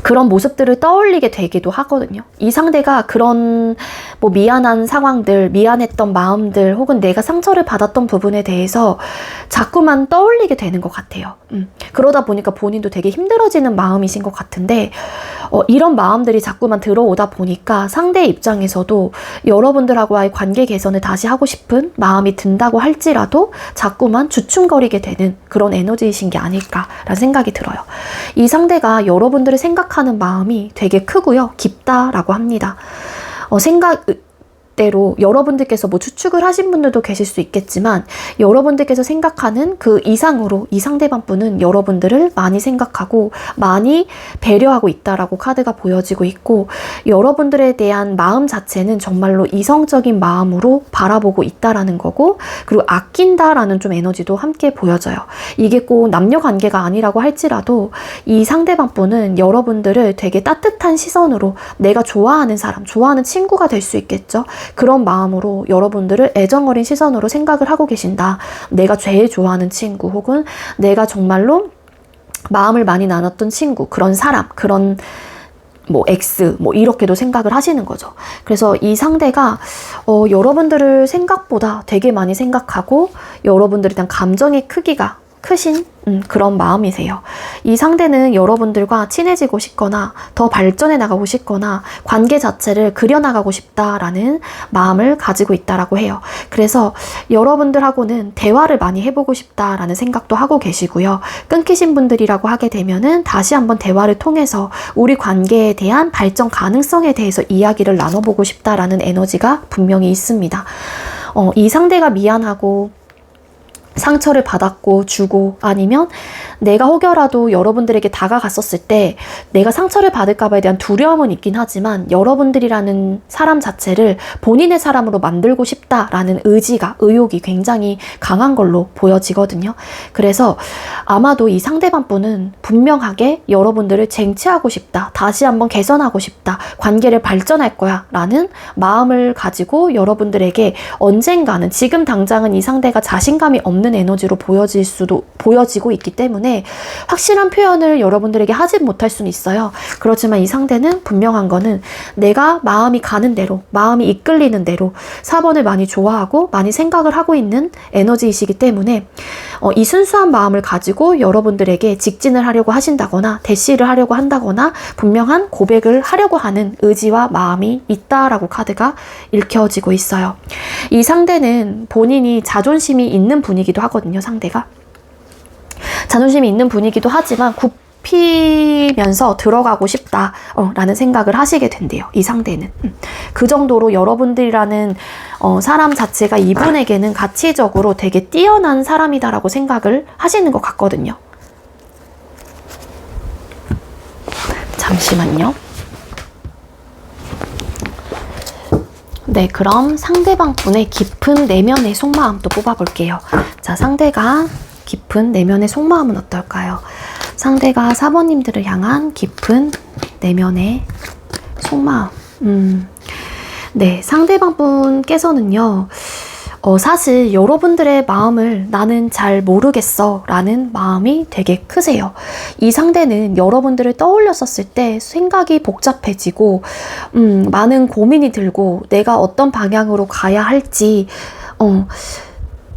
그런 모습들을 떠올리게 되기도 하거든요. 이 상대가 그런 뭐 미안한 상황들, 미안했던 마음들 혹은 내가 상처를 받았던 부분에 대해서 자꾸만 떠올리게 되는 것 같아요. 그러다 보니까 본인도 되게 힘들어지는 마음이신 것 같은데 이런 마음들이 자꾸만 들어오다 보니까 상대 입장에서도 여러분들하고의 관계 개선을 다시 하고 싶은 마음이 든다고 할지라도 자꾸만 주춤거리게 되는 그런 에너지이신 게 아닐까라는 생각이 들어요. 이 상대가 여러분들을 생각하는 마음이 되게 크고요. 깊다라고 합니다. 생각대로 여러분들께서 뭐 추측을 하신 분들도 계실 수 있겠지만 여러분들께서 생각하는 그 이상으로 이 상대방 분은 여러분들을 많이 생각하고 많이 배려하고 있다라고 카드가 보여지고 있고 여러분들에 대한 마음 자체는 정말로 이성적인 마음으로 바라보고 있다라는 거고 그리고 아낀다라는 좀 에너지도 함께 보여져요. 이게 꼭 남녀 관계가 아니라고 할지라도 이 상대방 분은 여러분들을 되게 따뜻한 시선으로 내가 좋아하는 사람, 좋아하는 친구가 될 수 있겠죠. 그런 마음으로 여러분들을 애정어린 시선으로 생각을 하고 계신다. 내가 제일 좋아하는 친구 혹은 내가 정말로 마음을 많이 나눴던 친구, 그런 사람, 그런 뭐 X 뭐 이렇게도 생각을 하시는 거죠. 그래서 이 상대가 여러분들을 생각보다 되게 많이 생각하고 여러분들에 대한 감정의 크기가 크신 그런 마음이세요. 이 상대는 여러분들과 친해지고 싶거나 더 발전해 나가고 싶거나 관계 자체를 그려나가고 싶다라는 마음을 가지고 있다라고 해요. 그래서 여러분들하고는 대화를 많이 해보고 싶다라는 생각도 하고 계시고요. 끊기신 분들이라고 하게 되면은 다시 한번 대화를 통해서 우리 관계에 대한 발전 가능성에 대해서 이야기를 나눠보고 싶다라는 에너지가 분명히 있습니다. 이 상대가 미안하고 상처를 받았고 주고 아니면 내가 혹여라도 여러분들에게 다가갔었을 때 내가 상처를 받을까봐에 대한 두려움은 있긴 하지만 여러분들이라는 사람 자체를 본인의 사람으로 만들고 싶다라는 의욕이 굉장히 강한 걸로 보여지거든요. 그래서 아마도 이 상대방 분은 분명하게 여러분들을 쟁취하고 싶다, 다시 한번 개선하고 싶다, 관계를 발전할 거야 라는 마음을 가지고 여러분들에게 언젠가는, 지금 당장은 이 상대가 자신감이 없는 에너지로 보여지고 있기 때문에 확실한 표현을 여러분들에게 하지 못할 수는 있어요. 그렇지만 이 상대는 분명한 거는 내가 마음이 가는 대로, 마음이 이끌리는 대로 4번을 많이 좋아하고 많이 생각을 하고 있는 에너지이시기 때문에 이 순수한 마음을 가지고 여러분들에게 직진을 하려고 하신다거나 대시를 하려고 한다거나 분명한 고백을 하려고 하는 의지와 마음이 있다라고 카드가 읽혀지고 있어요. 이 상대는 본인이 자존심이 있는 분이기도 하거든요. 상대가 자존심이 있는 분이기도 하지만 굽히면서 들어가고 싶다 라는 생각을 하시게 된대요. 이 상대는 그 정도로 여러분들이라는 사람 자체가 이분에게는 가치적으로 되게 뛰어난 사람이다라고 생각을 하시는 것 같거든요. 잠시만요. 네, 그럼 상대방 분의 깊은 내면의 속마음 또 뽑아볼게요. 자, 상대가 깊은 내면의 속마음은 어떨까요? 상대가 4번님들을 향한 깊은 내면의 속마음. 네, 상대방 분께서는요, 사실 여러분들의 마음을 나는 잘 모르겠어 라는 마음이 되게 크세요. 이 상대는 여러분들을 떠올렸었을 때 생각이 복잡해지고 많은 고민이 들고 내가 어떤 방향으로 가야 할지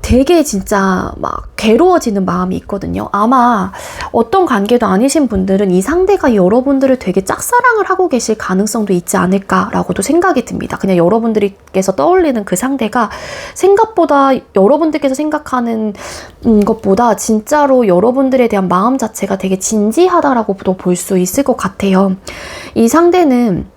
되게 진짜 막 괴로워지는 마음이 있거든요. 아마 어떤 관계도 아니신 분들은 이 상대가 여러분들을 되게 짝사랑을 하고 계실 가능성도 있지 않을까라고도 생각이 듭니다. 그냥 여러분들께서 떠올리는 그 상대가 생각보다 여러분들께서 생각하는 것보다 진짜로 여러분들에 대한 마음 자체가 되게 진지하다라고도 볼 수 있을 것 같아요. 이 상대는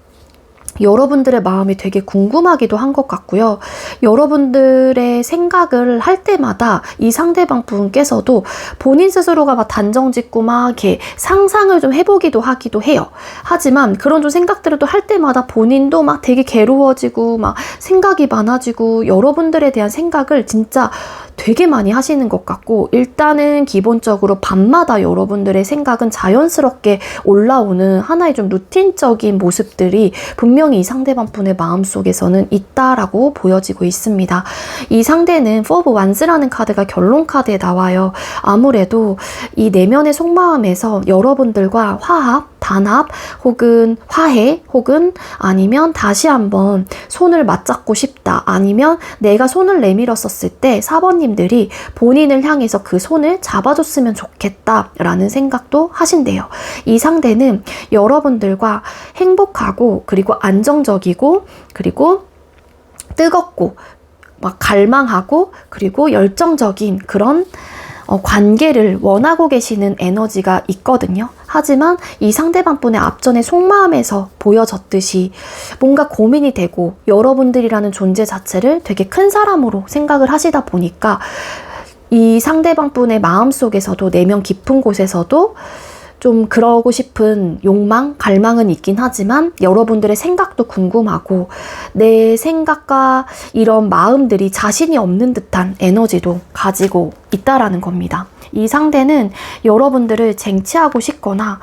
여러분들의 마음이 되게 궁금하기도 한 것 같고요. 여러분들의 생각을 할 때마다 이 상대방 분께서도 본인 스스로가 막 단정 짓고 막 이렇게 상상을 좀 해보기도 하기도 해요. 하지만 그런 좀 생각들을 또 할 때마다 본인도 막 되게 괴로워지고 막 생각이 많아지고 여러분들에 대한 생각을 진짜 되게 많이 하시는 것 같고, 일단은 기본적으로 밤마다 여러분들의 생각은 자연스럽게 올라오는 하나의 좀 루틴적인 모습들이 분명히 이 상대방 분의 마음속에서는 있다라고 보여지고 있습니다. 이 상대는 4 of Wands라는 카드가 결론 카드에 나와요. 아무래도 이 내면의 속마음에서 여러분들과 화합, 단합, 혹은 화해, 혹은 아니면 다시 한번 손을 맞잡고 싶다, 아니면 내가 손을 내밀었었을 때 4번님들이 본인을 향해서 그 손을 잡아줬으면 좋겠다라는 생각도 하신대요. 이 상대는 여러분들과 행복하고 그리고 안정적이고 그리고 뜨겁고 막 갈망하고 그리고 열정적인 그런 관계를 원하고 계시는 에너지가 있거든요. 하지만 이 상대방 분의 앞전의 속마음에서 보여졌듯이 뭔가 고민이 되고 여러분들이라는 존재 자체를 되게 큰 사람으로 생각을 하시다 보니까 이 상대방 분의 마음속에서도 내면 깊은 곳에서도 좀 그러고 싶은 욕망, 갈망은 있긴 하지만 여러분들의 생각도 궁금하고 내 생각과 이런 마음들이 자신이 없는 듯한 에너지도 가지고 있다라는 겁니다. 이 상대는 여러분들을 쟁취하고 싶거나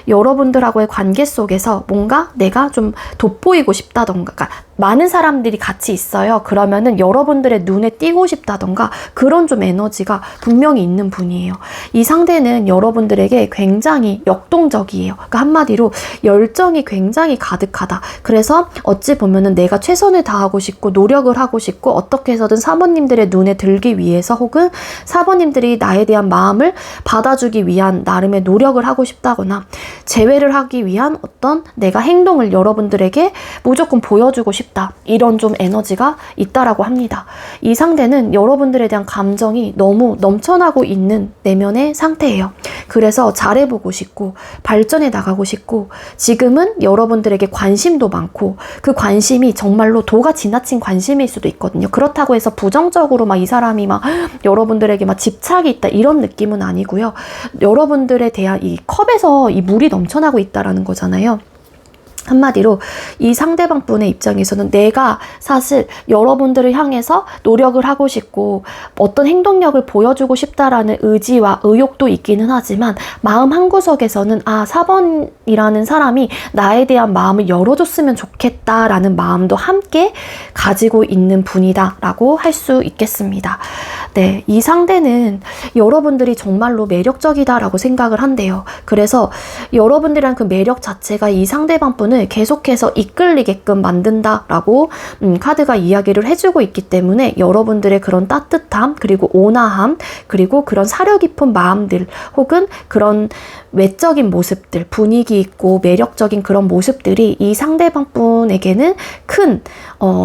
여러분들하고의 관계 속에서 뭔가 내가 좀 돋보이고 싶다던가, 그러니까 많은 사람들이 같이 있어요. 그러면은 여러분들의 눈에 띄고 싶다던가 그런 좀 에너지가 분명히 있는 분이에요. 이 상대는 여러분들에게 굉장히 역동적이에요. 그러니까 한마디로 열정이 굉장히 가득하다. 그래서 어찌 보면은 내가 최선을 다하고 싶고 노력을 하고 싶고 어떻게 해서든 사모님들의 눈에 들기 위해서 혹은 사모님들이 나에 대한 마음을 받아주기 위한 나름의 노력을 하고 싶다거나 재회를 하기 위한 어떤 내가 행동을 여러분들에게 무조건 보여주고 싶다. 이런 좀 에너지가 있다라고 합니다. 이 상대는 여러분들에 대한 감정이 너무 넘쳐나고 있는 내면의 상태예요. 그래서 잘해보고 싶고 발전해 나가고 싶고 지금은 여러분들에게 관심도 많고 그 관심이 정말로 도가 지나친 관심일 수도 있거든요. 그렇다고 해서 부정적으로 막 이 사람이 막 여러분들에게 막 집착이 있다 이런 느낌은 아니고요. 여러분들에 대한 이 컵에서 이 물이 넘쳐나고 있다라는 거잖아요. 한마디로 이 상대방 분의 입장에서는 내가 사실 여러분들을 향해서 노력을 하고 싶고 어떤 행동력을 보여주고 싶다라는 의지와 의욕도 있기는 하지만 마음 한구석에서는 4번이라는 사람이 나에 대한 마음을 열어줬으면 좋겠다라는 마음도 함께 가지고 있는 분이다 라고 할 수 있겠습니다. 네, 이 상대는 여러분들이 정말로 매력적이다라고 생각을 한대요. 그래서 여러분들이란 그 매력 자체가 이 상대방 분을 계속해서 이끌리게끔 만든다라고 카드가 이야기를 해주고 있기 때문에 여러분들의 그런 따뜻함 그리고 온화함 그리고 그런 사려 깊은 마음들 혹은 그런 외적인 모습들, 분위기 있고 매력적인 그런 모습들이 이 상대방 분에게는 큰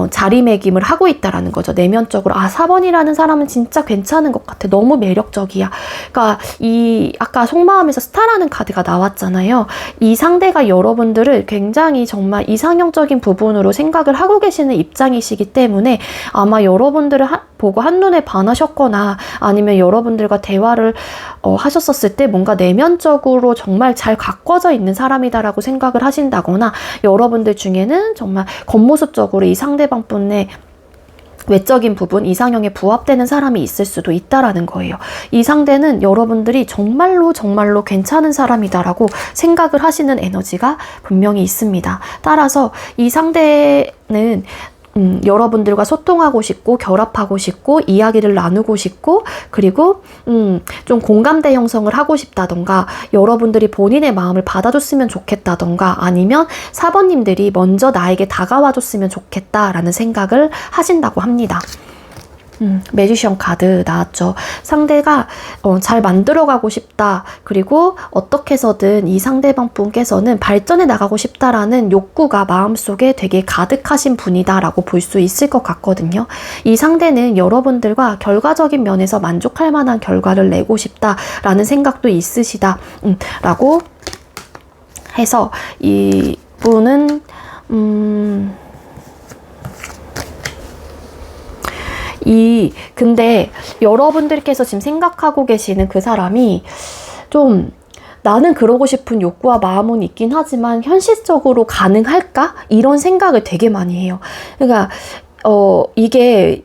자리매김을 하고 있다라는 거죠. 내면적으로 4번이라는 사람은 진짜 괜찮은 것 같아. 너무 매력적이야. 그러니까 이 아까 속마음에서 스타라는 카드가 나왔잖아요. 이 상대가 여러분들을 굉장히 정말 이상형적인 부분으로 생각을 하고 계시는 입장이시기 때문에 아마 여러분들을 보고 한눈에 반하셨거나 아니면 여러분들과 대화를 하셨었을 때 뭔가 내면적으로 정말 잘 가꿔져 있는 사람이다라고 생각을 하신다거나 여러분들 중에는 정말 겉모습적으로 이 상대방 분의 외적인 부분, 이상형에 부합되는 사람이 있을 수도 있다라는 거예요. 이 상대는 여러분들이 정말로 괜찮은 사람이다라고 생각을 하시는 에너지가 분명히 있습니다. 따라서 이 상대는 여러분들과 소통하고 싶고 결합하고 싶고 이야기를 나누고 싶고 그리고 좀 공감대 형성을 하고 싶다던가 여러분들이 본인의 마음을 받아줬으면 좋겠다던가 아니면 4번님들이 먼저 나에게 다가와줬으면 좋겠다라는 생각을 하신다고 합니다. 매지션 카드 나왔죠. 상대가 잘 만들어가고 싶다. 그리고 어떻게 해서든 이 상대방 분께서는 발전해 나가고 싶다라는 욕구가 마음속에 되게 가득하신 분이다라고 볼 수 있을 것 같거든요. 이 상대는 여러분들과 결과적인 면에서 만족할 만한 결과를 내고 싶다라는 생각도 있으시다. 라고 해서 이 분은 근데 여러분들께서 지금 생각하고 계시는 그 사람이 좀 나는 그러고 싶은 욕구와 마음은 있긴 하지만 현실적으로 가능할까? 이런 생각을 되게 많이 해요. 그러니까 이게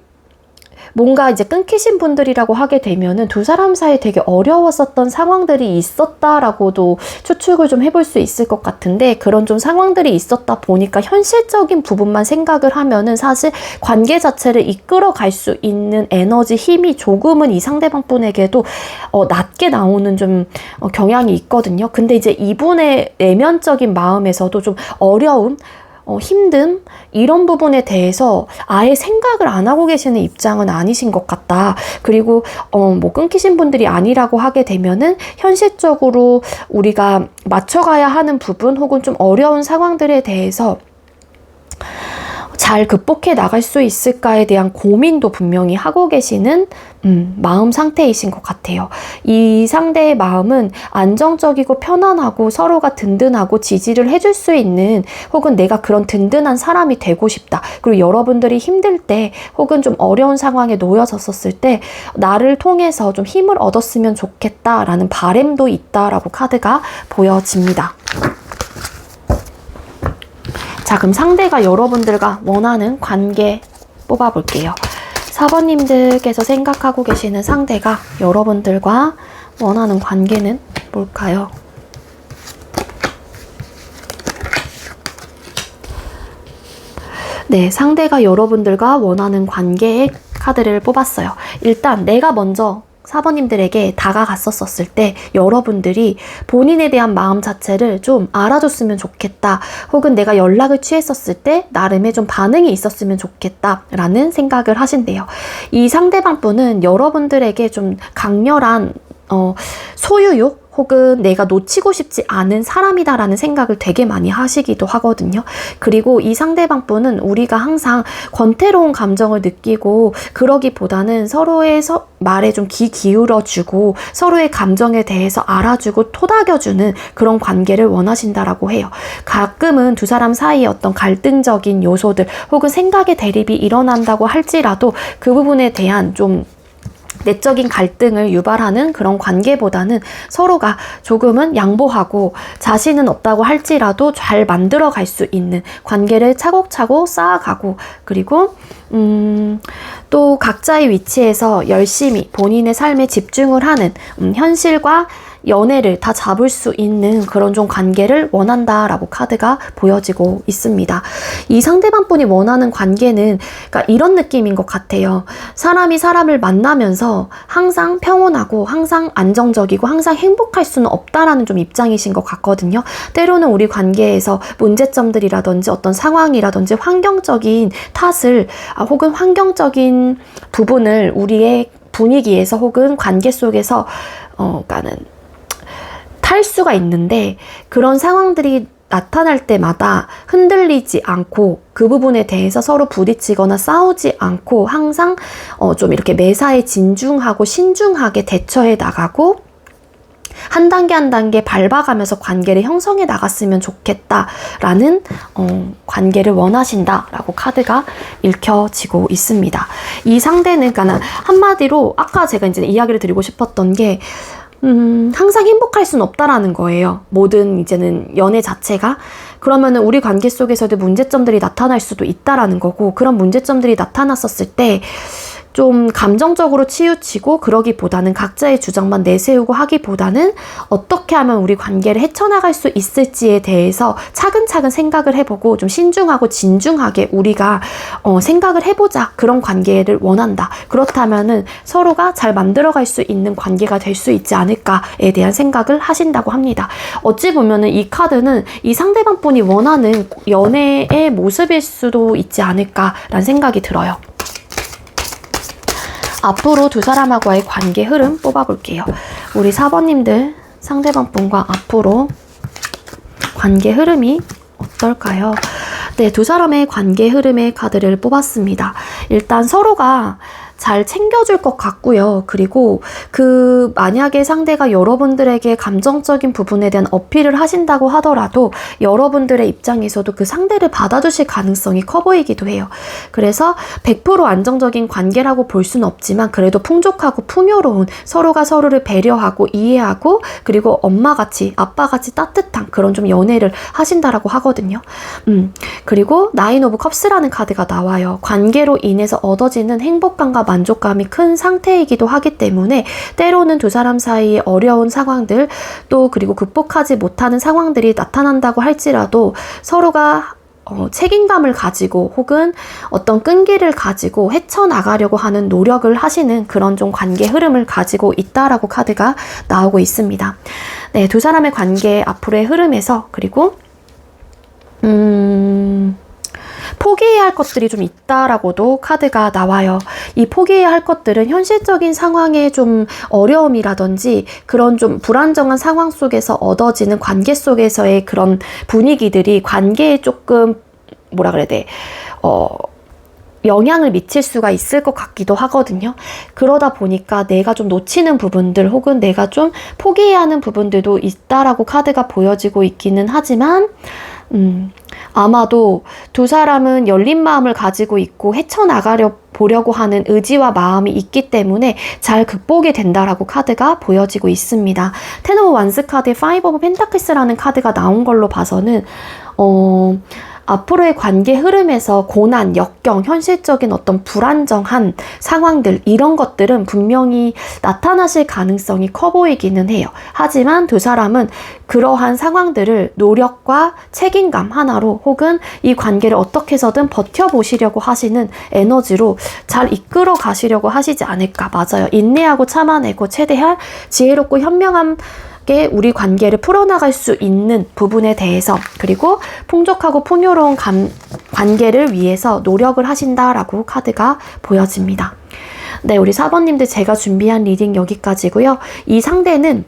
뭔가 이제 끊기신 분들이라고 하게 되면은 두 사람 사이에 되게 어려웠었던 상황들이 있었다라고도 추측을 좀 해볼 수 있을 것 같은데 그런 좀 상황들이 있었다 보니까 현실적인 부분만 생각을 하면은 사실 관계 자체를 이끌어 갈 수 있는 에너지, 힘이 조금은 이 상대방 분에게도 낮게 나오는 좀 경향이 있거든요. 근데 이제 이분의 내면적인 마음에서도 좀 어려움, 힘듦 이런 부분에 대해서 아예 생각을 안 하고 계시는 입장은 아니신 것 같다. 그리고 뭐 끊기신 분들이 아니라고 하게 되면은 현실적으로 우리가 맞춰가야 하는 부분 혹은 좀 어려운 상황들에 대해서 잘 극복해 나갈 수 있을까에 대한 고민도 분명히 하고 계시는 마음 상태이신 것 같아요. 이 상대의 마음은 안정적이고 편안하고 서로가 든든하고 지지를 해줄 수 있는 혹은 내가 그런 든든한 사람이 되고 싶다. 그리고 여러분들이 힘들 때 혹은 좀 어려운 상황에 놓여졌었을 때 나를 통해서 좀 힘을 얻었으면 좋겠다라는 바람도 있다라고 카드가 보여집니다. 자, 그럼 상대가 여러분들과 원하는 관계 뽑아볼게요. 4번님들께서 생각하고 계시는 상대가 여러분들과 원하는 관계는 뭘까요? 네, 상대가 여러분들과 원하는 관계의 카드를 뽑았어요. 일단 내가 먼저 4번님들에게 다가갔었을 때 여러분들이 본인에 대한 마음 자체를 좀 알아줬으면 좋겠다. 혹은 내가 연락을 취했었을 때 나름의 좀 반응이 있었으면 좋겠다. 라는 생각을 하신대요. 이 상대방 분은 여러분들에게 좀 강렬한 소유욕 혹은 내가 놓치고 싶지 않은 사람이다라는 생각을 되게 많이 하시기도 하거든요. 그리고 이 상대방 분은 우리가 항상 권태로운 감정을 느끼고 그러기보다는 서로의 말에 좀 귀 기울여주고 서로의 감정에 대해서 알아주고 토닥여주는 그런 관계를 원하신다라고 해요. 가끔은 두 사람 사이에 어떤 갈등적인 요소들 혹은 생각의 대립이 일어난다고 할지라도 그 부분에 대한 좀 내적인 갈등을 유발하는 그런 관계보다는 서로가 조금은 양보하고 자신은 없다고 할지라도 잘 만들어 갈 수 있는 관계를 차곡차곡 쌓아가고 그리고 또 각자의 위치에서 열심히 본인의 삶에 집중을 하는 현실과 연애를 다 잡을 수 있는 그런 좀 관계를 원한다라고 카드가 보여지고 있습니다. 이 상대방 분이 원하는 관계는 그러니까 이런 느낌인 것 같아요. 사람이 사람을 만나면서 항상 평온하고 항상 안정적이고 항상 행복할 수는 없다라는 좀 입장이신 것 같거든요. 때로는 우리 관계에서 문제점들이라든지 어떤 상황이라든지 환경적인 탓을 혹은 환경적인 부분을 우리의 분위기에서 혹은 관계 속에서 그러니까는 탈 수가 있는데 그런 상황들이 나타날 때마다 흔들리지 않고 그 부분에 대해서 서로 부딪히거나 싸우지 않고 항상 좀 이렇게 매사에 진중하고 신중하게 대처해 나가고 한 단계 한 단계 밟아가면서 관계를 형성해 나갔으면 좋겠다라는 관계를 원하신다라고 카드가 읽혀지고 있습니다. 이 상대는 그러니까 한마디로 아까 제가 이제 이야기를 드리고 싶었던 게 항상 행복할 수는 없다라는 거예요. 모든 이제는 연애 자체가. 그러면은 우리 관계 속에서도 문제점들이 나타날 수도 있다라는 거고 그런 문제점들이 나타났었을 때 좀 감정적으로 치우치고 그러기보다는 각자의 주장만 내세우고 하기보다는 어떻게 하면 우리 관계를 헤쳐나갈 수 있을지에 대해서 차근차근 생각을 해보고 좀 신중하고 진중하게 우리가 생각을 해보자. 그런 관계를 원한다. 그렇다면은 서로가 잘 만들어갈 수 있는 관계가 될 수 있지 않을까에 대한 생각을 하신다고 합니다. 어찌 보면은 이 카드는 이 상대방 분이 원하는 연애의 모습일 수도 있지 않을까라는 생각이 들어요. 앞으로 두 사람하고의 관계 흐름 뽑아볼게요. 우리 4번님들 상대방 분과 앞으로 관계 흐름이 어떨까요? 네, 두 사람의 관계 흐름의 카드를 뽑았습니다. 일단 서로가 잘 챙겨줄 것 같고요. 그리고 만약에 상대가 여러분들에게 감정적인 부분에 대한 어필을 하신다고 하더라도 여러분들의 입장에서도 그 상대를 받아주실 가능성이 커 보이기도 해요. 그래서 100% 안정적인 관계라고 볼 수는 없지만 그래도 풍족하고 풍요로운 서로가 서로를 배려하고 이해하고 그리고 엄마같이 아빠같이 따뜻한 그런 좀 연애를 하신다라고 하거든요. 그리고 나인 오브 컵스라는 카드가 나와요. 관계로 인해서 얻어지는 행복감과 만족감이 큰 상태이기도 하기 때문에 때로는 두 사람 사이에 어려운 상황들 또 그리고 극복하지 못하는 상황들이 나타난다고 할지라도 서로가 책임감을 가지고 혹은 어떤 끈기를 가지고 헤쳐나가려고 하는 노력을 하시는 그런 좀 관계 흐름을 가지고 있다라고 카드가 나오고 있습니다. 네, 두 사람의 관계 앞으로의 흐름에서 그리고 포기해야 할 것들이 좀 있다라고도 카드가 나와요. 이 포기해야 할 것들은 현실적인 상황의 좀 어려움이라든지 그런 좀 불안정한 상황 속에서 얻어지는 관계 속에서의 그런 분위기들이 관계에 조금 뭐라 그래야 돼? 영향을 미칠 수가 있을 것 같기도 하거든요. 그러다 보니까 내가 좀 놓치는 부분들 혹은 내가 좀 포기해야 하는 부분들도 있다라고 카드가 보여지고 있기는 하지만 아마도 두 사람은 열린 마음을 가지고 있고 헤쳐나가려고 하는 의지와 마음이 있기 때문에 잘 극복이 된다라고 카드가 보여지고 있습니다. 텐 오브 완스 카드에 파이브 오브 펜타클스라는 카드가 나온 걸로 봐서는 앞으로의 관계 흐름에서 고난, 역경, 현실적인 어떤 불안정한 상황들 이런 것들은 분명히 나타나실 가능성이 커 보이기는 해요. 하지만 두 사람은 그러한 상황들을 노력과 책임감 하나로 혹은 이 관계를 어떻게 해서든 버텨보시려고 하시는 에너지로 잘 이끌어 가시려고 하시지 않을까. 맞아요. 인내하고 참아내고 최대한 지혜롭고 현명한 우리 관계를 풀어나갈 수 있는 부분에 대해서 그리고 풍족하고 풍요로운 관계를 위해서 노력을 하신다라고 카드가 보여집니다. 네, 우리 4번님들 제가 준비한 리딩 여기까지고요. 이 상대는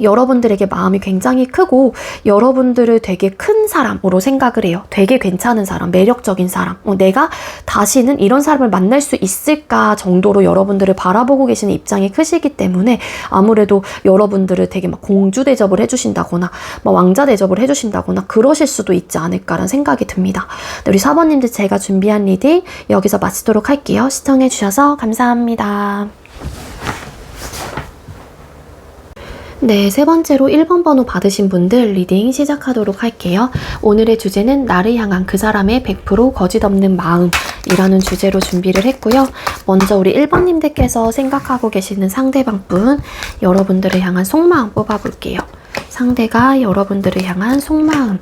여러분들에게 마음이 굉장히 크고 여러분들을 되게 큰 사람으로 생각을 해요. 되게 괜찮은 사람, 매력적인 사람. 내가 다시는 이런 사람을 만날 수 있을까 정도로 여러분들을 바라보고 계시는 입장이 크시기 때문에 아무래도 여러분들을 되게 막 공주 대접을 해주신다거나 막 왕자 대접을 해주신다거나 그러실 수도 있지 않을까라는 생각이 듭니다. 네, 우리 4번님들 제가 준비한 리딩 여기서 마치도록 할게요. 시청해주셔서 감사합니다. 네, 세 번째로 1번 번호 받으신 분들 리딩 시작하도록 할게요. 오늘의 주제는 나를 향한 그 사람의 100% 거짓 없는 마음이라는 주제로 준비를 했고요. 먼저 우리 1번님들께서 생각하고 계시는 상대방 분, 여러분들을 향한 속마음 뽑아볼게요. 상대가 여러분들을 향한 속마음.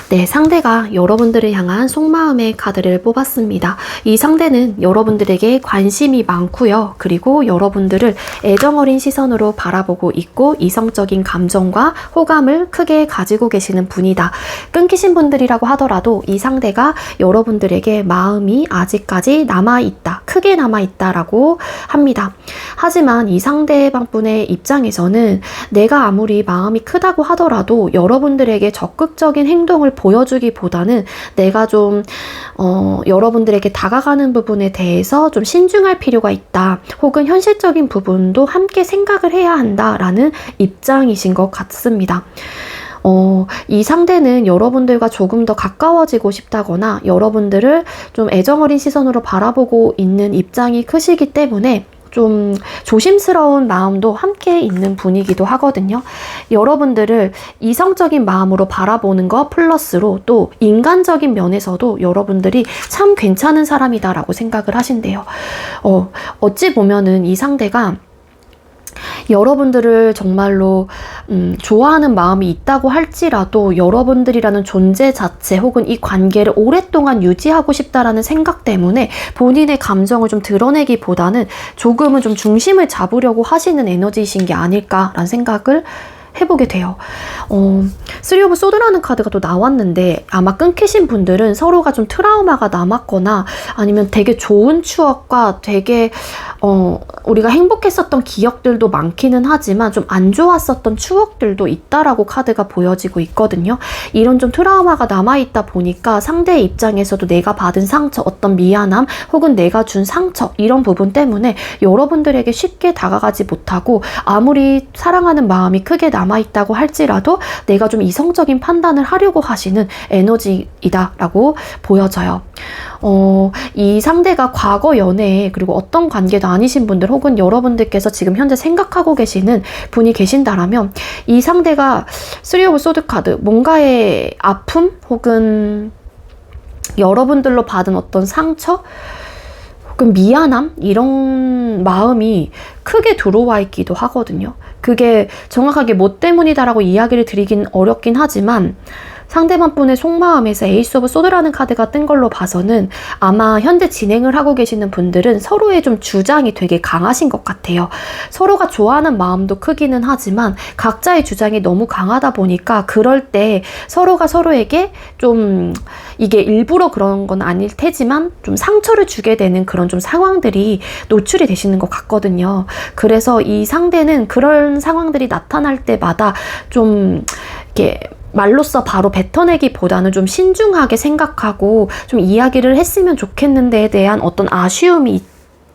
네, 상대가 여러분들을 향한 속마음의 카드를 뽑았습니다. 이 상대는 여러분들에게 관심이 많고요. 그리고 여러분들을 애정어린 시선으로 바라보고 있고 이성적인 감정과 호감을 크게 가지고 계시는 분이다. 끊기신 분들이라고 하더라도 이 상대가 여러분들에게 마음이 아직까지 남아있다. 크게 남아있다라고 합니다. 하지만 이 상대방 분의 입장에서는 내가 아무리 마음이 크다고 하더라도 여러분들에게 적극적인 행동을 보여주기보다는 내가 좀 여러분들에게 다가가는 부분에 대해서 좀 신중할 필요가 있다. 혹은 현실적인 부분도 함께 생각을 해야 한다라는 입장이신 것 같습니다. 이 상대는 여러분들과 조금 더 가까워지고 싶다거나 여러분들을 좀 애정어린 시선으로 바라보고 있는 입장이 크시기 때문에 좀 조심스러운 마음도 함께 있는 분이기도 하거든요. 여러분들을 이성적인 마음으로 바라보는 것 플러스로 또 인간적인 면에서도 여러분들이 참 괜찮은 사람이다라고 생각을 하신대요. 어찌 보면은 이 상대가 여러분들을 정말로 좋아하는 마음이 있다고 할지라도 여러분들이라는 존재 자체 혹은 이 관계를 오랫동안 유지하고 싶다라는 생각 때문에 본인의 감정을 좀 드러내기보다는 조금은 좀 중심을 잡으려고 하시는 에너지이신 게 아닐까라는 생각을 해보게 돼요. 쓰리 오브 소드라는 카드가 또 나왔는데 아마 끊기신 분들은 서로가 좀 트라우마가 남았거나 아니면 되게 좋은 추억과 되게 우리가 행복했었던 기억들도 많기는 하지만 좀 안 좋았었던 추억들도 있다라고 카드가 보여지고 있거든요. 이런 좀 트라우마가 남아있다 보니까 상대의 입장에서도 내가 받은 상처, 어떤 미안함 혹은 내가 준 상처 이런 부분 때문에 여러분들에게 쉽게 다가가지 못하고 아무리 사랑하는 마음이 크게 남아있다고 할지라도 내가 좀 이성적인 판단을 하려고 하시는 에너지이다라고 보여져요. 이 상대가 과거 연애에 그리고 어떤 관계도 아니신 분들 혹은 여러분들께서 지금 현재 생각하고 계시는 분이 계신다라면 이 상대가 쓰리 오브 소드 카드 뭔가의 아픔 혹은 여러분들로 받은 어떤 상처 혹은 미안함 이런 마음이 크게 들어와 있기도 하거든요. 그게 정확하게 뭐 때문이다라고 이야기를 드리긴 어렵긴 하지만 상대방 분의 속마음에서 에이스 오브 소드라는 카드가 뜬 걸로 봐서는 아마 현재 진행을 하고 계시는 분들은 서로의 좀 주장이 되게 강하신 것 같아요. 서로가 좋아하는 마음도 크기는 하지만 각자의 주장이 너무 강하다 보니까 그럴 때 서로가 서로에게 좀 이게 일부러 그런 건 아닐 테지만 좀 상처를 주게 되는 그런 좀 상황들이 노출이 되시는 것 같거든요. 그래서 이 상대는 그런 상황들이 나타날 때마다 좀 이렇게 말로써 바로 뱉어내기보다는 좀 신중하게 생각하고 좀 이야기를 했으면 좋겠는데에 대한 어떤 아쉬움이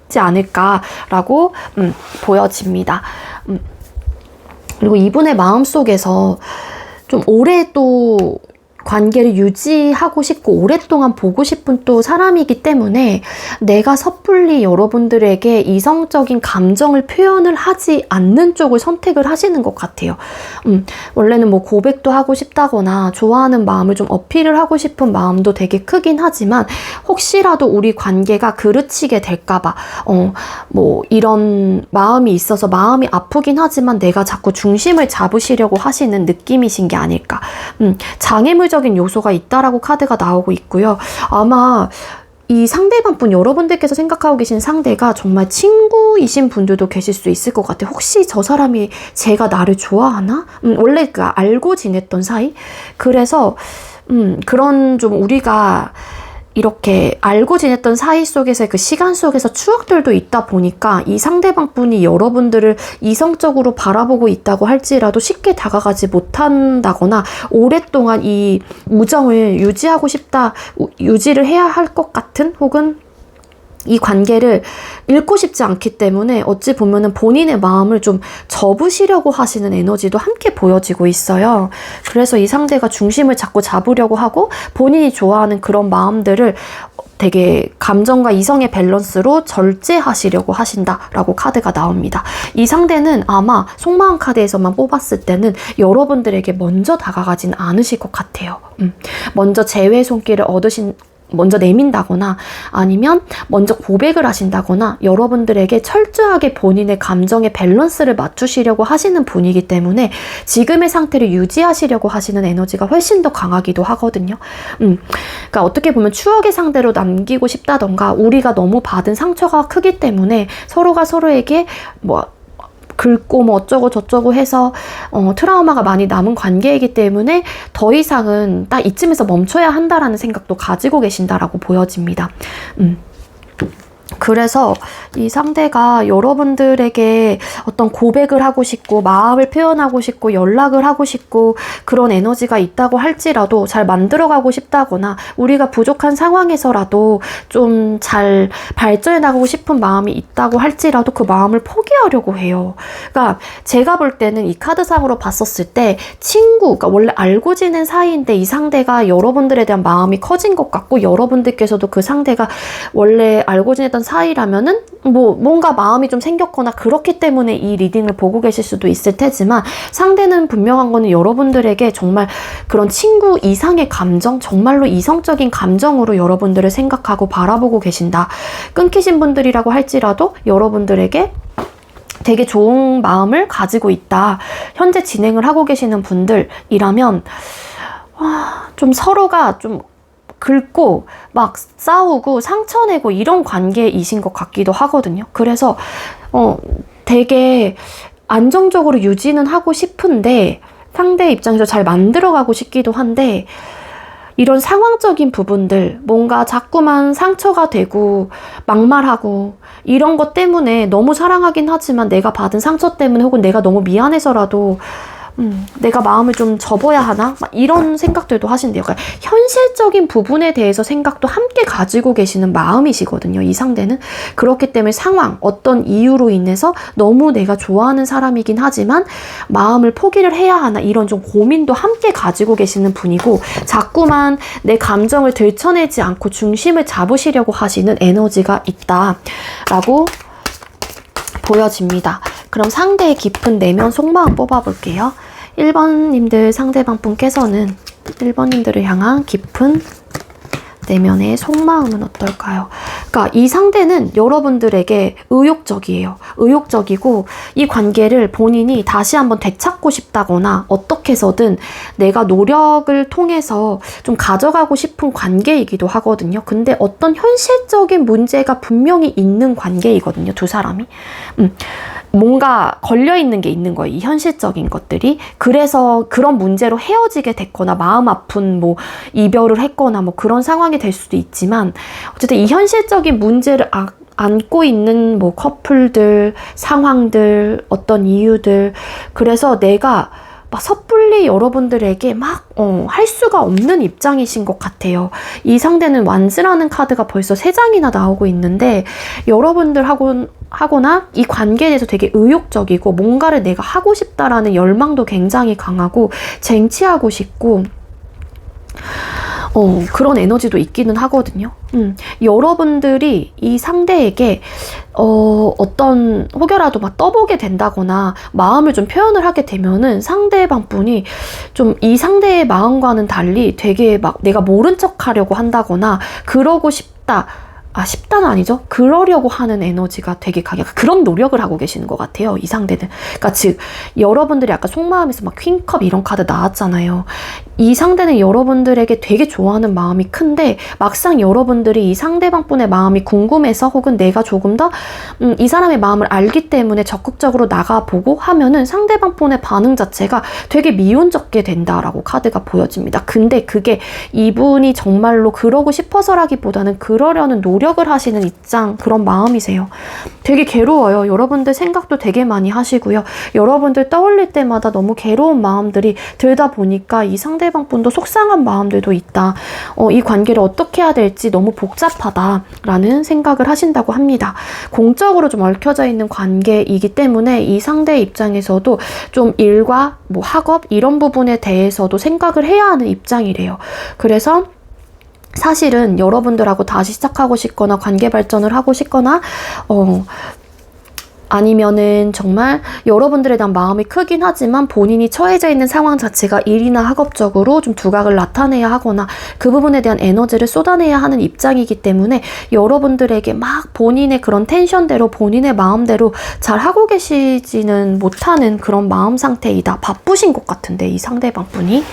있지 않을까라고 보여집니다. 그리고 이분의 마음속에서 좀 오래 또 관계를 유지하고 싶고 오랫동안 보고 싶은 또 사람이기 때문에 내가 섣불리 여러분들에게 이성적인 감정을 표현을 하지 않는 쪽을 선택을 하시는 것 같아요. 원래는 뭐 고백도 하고 싶다거나 좋아하는 마음을 좀 어필을 하고 싶은 마음도 되게 크긴 하지만 혹시라도 우리 관계가 그르치게 될까봐 뭐 이런 마음이 있어서 마음이 아프긴 하지만 내가 자꾸 중심을 잡으시려고 하시는 느낌이신 게 아닐까. 장애물적인 요소가 있다라고 카드가 나오고 있고요. 아마 이 상대방 분, 여러분들께서 생각하고 계신 상대가 정말 친구이신 분들도 계실 수 있을 것 같아요. 혹시 저 사람이 제가 나를 좋아하나? 원래 그 알고 지냈던 사이? 그래서 그런 좀 우리가 이렇게 알고 지냈던 사이 속에서 그 시간 속에서 추억들도 있다 보니까 이 상대방 분이 여러분들을 이성적으로 바라보고 있다고 할지라도 쉽게 다가가지 못한다거나 오랫동안 이 우정을 유지를 해야 할 것 같은 혹은 이 관계를 잃고 싶지 않기 때문에 어찌 보면은 본인의 마음을 좀 접으시려고 하시는 에너지도 함께 보여지고 있어요. 그래서 이 상대가 중심을 자꾸 잡으려고 하고 본인이 좋아하는 그런 마음들을 되게 감정과 이성의 밸런스로 절제하시려고 하신다라고 카드가 나옵니다. 이 상대는 아마 속마음 카드에서만 뽑았을 때는 여러분들에게 먼저 다가가진 않으실 것 같아요. 먼저 제외 손길을 먼저 내민다거나 아니면 먼저 고백을 하신다거나 여러분들에게 철저하게 본인의 감정의 밸런스를 맞추시려고 하시는 분이기 때문에 지금의 상태를 유지하시려고 하시는 에너지가 훨씬 더 강하기도 하거든요. 그러니까 어떻게 보면 추억의 상대로 남기고 싶다던가 우리가 너무 받은 상처가 크기 때문에 서로가 서로에게 긁고 뭐 어쩌고 저쩌고 해서 트라우마가 많이 남은 관계이기 때문에 더 이상은 딱 이쯤에서 멈춰야 한다라는 생각도 가지고 계신다라고 보여집니다. 그래서 이 상대가 여러분들에게 어떤 고백을 하고 싶고 마음을 표현하고 싶고 연락을 하고 싶고 그런 에너지가 있다고 할지라도 잘 만들어가고 싶다거나 우리가 부족한 상황에서라도 좀 잘 발전해 나가고 싶은 마음이 있다고 할지라도 그 마음을 포기하려고 해요. 그러니까 제가 볼 때는 이 카드상으로 봤었을 때 그러니까 원래 알고 지낸 사이인데 이 상대가 여러분들에 대한 마음이 커진 것 같고 여러분들께서도 그 상대가 원래 알고 지냈던 사이라면은 뭔가 마음이 좀 생겼거나 그렇기 때문에 이 리딩을 보고 계실 수도 있을 테지만, 상대는 분명한 거는 여러분들에게 정말 그런 친구 이상의 감정, 정말로 이성적인 감정으로 여러분들을 생각하고 바라보고 계신다. 끊기신 분들이라고 할지라도 여러분들에게 되게 좋은 마음을 가지고 있다. 현재 진행을 하고 계시는 분들이라면 좀 서로가 좀 긁고 막 싸우고 상처내고 이런 관계이신 것 같기도 하거든요. 그래서 되게 안정적으로 유지는 하고 싶은데 상대 입장에서 잘 만들어가고 싶기도 한데, 이런 상황적인 부분들, 뭔가 자꾸만 상처가 되고 막말하고 이런 것 때문에 너무 사랑하긴 하지만 내가 받은 상처 때문에 혹은 내가 너무 미안해서라도 내가 마음을 좀 접어야 하나? 막 이런 생각들도 하신대요. 그러니까 현실적인 부분에 대해서 생각도 함께 가지고 계시는 마음이시거든요, 이 상대는. 그렇기 때문에 상황, 어떤 이유로 인해서 너무 내가 좋아하는 사람이긴 하지만 마음을 포기를 해야 하나? 이런 좀 고민도 함께 가지고 계시는 분이고, 자꾸만 내 감정을 들춰내지 않고 중심을 잡으시려고 하시는 에너지가 있다라고 보여집니다. 그럼 상대의 깊은 내면 속마음 뽑아볼게요. 1번님들 상대방 분께서는 1번님들을 향한 깊은 내면의 속마음은 어떨까요? 그러니까 이 상대는 여러분들에게 의욕적이에요. 의욕적이고 이 관계를 본인이 다시 한번 되찾고 싶다거나 어떻게 해서든 내가 노력을 통해서 좀 가져가고 싶은 관계이기도 하거든요. 근데 어떤 현실적인 문제가 분명히 있는 관계이거든요, 두 사람이. 뭔가 걸려있는 게 있는 거예요, 이 현실적인 것들이. 그래서 그런 문제로 헤어지게 됐거나 마음 아픈 이별을 했거나 그런 상황이 될 수도 있지만, 어쨌든 이 현실적인 문제를 안고 있는 커플들, 상황들, 어떤 이유들, 그래서 내가 막 섣불리 여러분들에게 할 수가 없는 입장이신 것 같아요. 이 상대는 완스라는 카드가 벌써 3장이나 나오고 있는데, 여러분들 하거나 이 관계에 대해서 되게 의욕적이고 뭔가를 내가 하고 싶다라는 열망도 굉장히 강하고 쟁취하고 싶고 그런 에너지도 있기는 하거든요. 여러분들이 이 상대에게 어떤 혹여라도 떠보게 된다거나 마음을 좀 표현을 하게 되면은 상대방 분이 좀 이 상대의 마음과는 달리 되게 내가 모른 척 하려고 한다거나 그러고 싶다는 아니죠. 그러려고 하는 에너지가 되게 강해요. 그런 노력을 하고 계시는 것 같아요, 이 상대는. 그러니까 즉 여러분들이 아까 속마음에서 퀸컵 이런 카드 나왔잖아요. 이 상대는 여러분들에게 되게 좋아하는 마음이 큰데, 막상 여러분들이 이 상대방 분의 마음이 궁금해서 혹은 내가 조금 더 이 사람의 마음을 알기 때문에 적극적으로 나가보고 하면은 상대방 분의 반응 자체가 되게 미온적게 된다라고 카드가 보여집니다. 근데 그게 이분이 정말로 그러고 싶어서라기보다는 그러려는 노력을 하시는 입장, 그런 마음이세요. 되게 괴로워요. 여러분들 생각도 되게 많이 하시고요. 여러분들 떠올릴 때마다 너무 괴로운 마음들이 들다 보니까 이 상대방 분도 속상한 마음들도 있다. 이 관계를 어떻게 해야 될지 너무 복잡하다라는 생각을 하신다고 합니다. 공적으로 좀 얽혀져 있는 관계이기 때문에 이 상대의 입장에서도 좀 일과 학업 이런 부분에 대해서도 생각을 해야 하는 입장이래요. 그래서 사실은 여러분들하고 다시 시작하고 싶거나 관계 발전을 하고 싶거나 아니면은 정말 여러분들에 대한 마음이 크긴 하지만 본인이 처해져 있는 상황 자체가 일이나 학업적으로 좀 두각을 나타내야 하거나 그 부분에 대한 에너지를 쏟아내야 하는 입장이기 때문에 여러분들에게 막 본인의 그런 텐션대로 본인의 마음대로 잘 하고 계시지는 못하는 그런 마음 상태이다. 바쁘신 것 같은데 이 상대방 분이.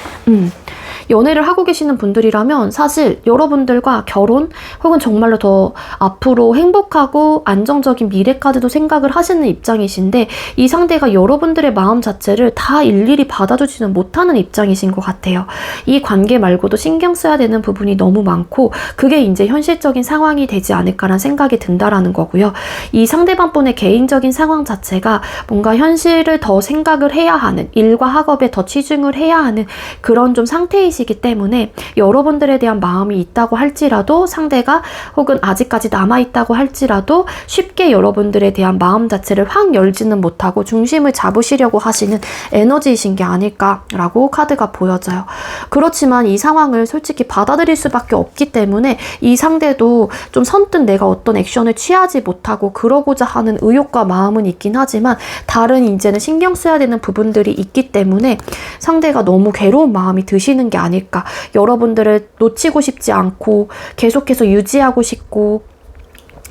연애를 하고 계시는 분들이라면 사실 여러분들과 결혼 혹은 정말로 더 앞으로 행복하고 안정적인 미래까지도 생각을 하시는 입장이신데, 이 상대가 여러분들의 마음 자체를 다 일일이 받아주지는 못하는 입장이신 것 같아요. 이 관계 말고도 신경 써야 되는 부분이 너무 많고 그게 이제 현실적인 상황이 되지 않을까라는 생각이 든다라는 거고요. 이 상대방 분의 개인적인 상황 자체가 뭔가 현실을 더 생각을 해야 하는, 일과 학업에 더 치중을 해야 하는 그런 좀 상태이신 상태이시기 때문에 여러분들에 대한 마음이 있다고 할지라도 상대가 혹은 아직까지 남아있다고 할지라도 쉽게 여러분들에 대한 마음 자체를 확 열지는 못하고 중심을 잡으시려고 하시는 에너지이신 게 아닐까라고 카드가 보여져요. 그렇지만 이 상황을 솔직히 받아들일 수밖에 없기 때문에 이 상대도 좀 선뜻 내가 어떤 액션을 취하지 못하고 그러고자 하는 의욕과 마음은 있긴 하지만 다른 이제는 신경 써야 되는 부분들이 있기 때문에 상대가 너무 괴로운 마음이 드시는 게 아닐까. 여러분들을 놓치고 싶지 않고 계속해서 유지하고 싶고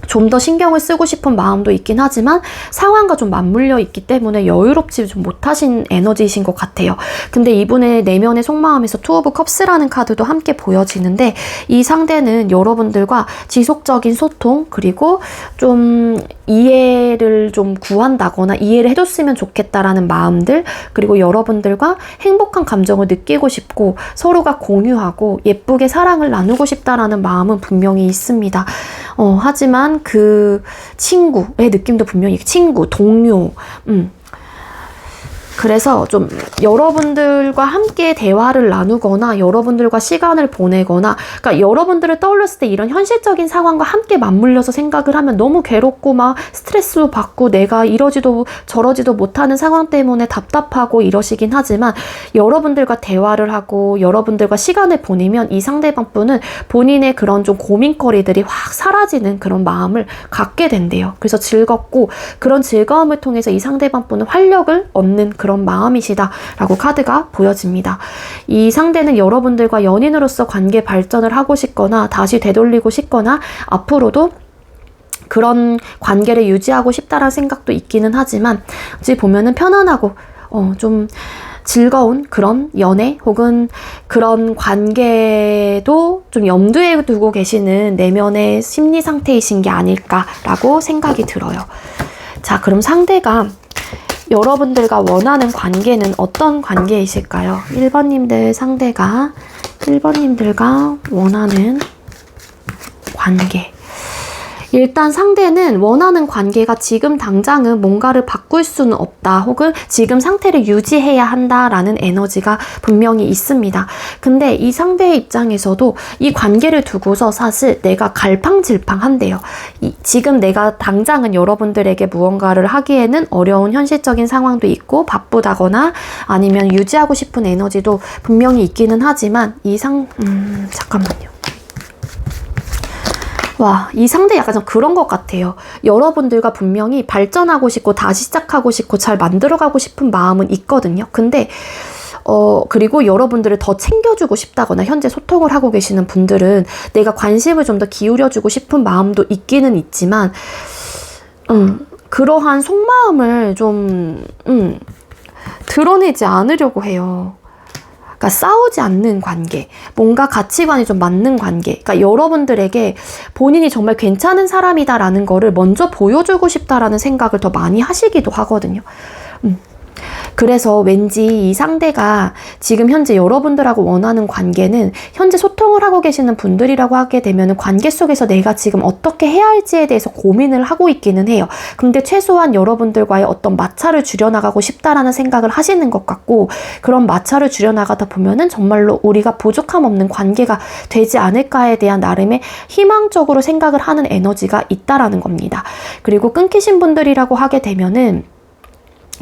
좀 더 신경을 쓰고 싶은 마음도 있긴 하지만 상황과 좀 맞물려 있기 때문에 여유롭지 좀 못하신 에너지이신 것 같아요. 근데 이분의 내면의 속마음에서 투 오브 컵스라는 카드도 함께 보여지는데 이 상대는 여러분들과 지속적인 소통 그리고 좀 이해를 좀 구한다거나 이해를 해줬으면 좋겠다라는 마음들 그리고 여러분들과 행복한 감정을 느끼고 싶고 서로가 공유하고 예쁘게 사랑을 나누고 싶다라는 마음은 분명히 있습니다. 하지만 그 친구의 느낌도 분명히 친구, 동료, 그래서 좀 여러분들과 함께 대화를 나누거나 여러분들과 시간을 보내거나 그러니까 여러분들을 떠올렸을 때 이런 현실적인 상황과 함께 맞물려서 생각을 하면 너무 괴롭고 막 스트레스도 받고 내가 이러지도 저러지도 못하는 상황 때문에 답답하고 이러시긴 하지만 여러분들과 대화를 하고 여러분들과 시간을 보내면 이 상대방 분은 본인의 그런 좀 고민거리들이 확 사라지는 그런 마음을 갖게 된대요. 그래서 즐겁고 그런 즐거움을 통해서 이 상대방 분은 활력을 얻는 그런 마음이시다라고 카드가 보여집니다. 이 상대는 여러분들과 연인으로서 관계 발전을 하고 싶거나 다시 되돌리고 싶거나 앞으로도 그런 관계를 유지하고 싶다라는 생각도 있기는 하지만 어찌 보면은 편안하고 좀 즐거운 그런 연애 혹은 그런 관계도 좀 염두에 두고 계시는 내면의 심리 상태이신 게 아닐까라고 생각이 들어요. 자, 그럼 상대가 여러분들과 원하는 관계는 어떤 관계이실까요? 1번님들 상대가 1번님들과 원하는 관계. 일단 상대는 원하는 관계가 지금 당장은 뭔가를 바꿀 수는 없다 혹은 지금 상태를 유지해야 한다라는 에너지가 분명히 있습니다. 근데 이 상대의 입장에서도 이 관계를 두고서 사실 내가 갈팡질팡한데요. 지금 내가 당장은 여러분들에게 무언가를 하기에는 어려운 현실적인 상황도 있고 바쁘다거나 아니면 유지하고 싶은 에너지도 분명히 있기는 하지만 잠깐만요. 와, 이 상대 약간 좀 그런 것 같아요. 여러분들과 분명히 발전하고 싶고 다시 시작하고 싶고 잘 만들어가고 싶은 마음은 있거든요. 근데 그리고 여러분들을 더 챙겨주고 싶다거나 현재 소통을 하고 계시는 분들은 내가 관심을 좀 더 기울여주고 싶은 마음도 있기는 있지만 그러한 속마음을 좀 드러내지 않으려고 해요. 그러니까 싸우지 않는 관계, 뭔가 가치관이 좀 맞는 관계, 그러니까 여러분들에게 본인이 정말 괜찮은 사람이다라는 거를 먼저 보여주고 싶다라는 생각을 더 많이 하시기도 하거든요. 그래서 왠지 이 상대가 지금 현재 여러분들하고 원하는 관계는 현재 소통을 하고 계시는 분들이라고 하게 되면 관계 속에서 내가 지금 어떻게 해야 할지에 대해서 고민을 하고 있기는 해요. 근데 최소한 여러분들과의 어떤 마찰을 줄여나가고 싶다라는 생각을 하시는 것 같고 그런 마찰을 줄여나가다 보면은 정말로 우리가 부족함 없는 관계가 되지 않을까에 대한 나름의 희망적으로 생각을 하는 에너지가 있다라는 겁니다. 그리고 끊기신 분들이라고 하게 되면은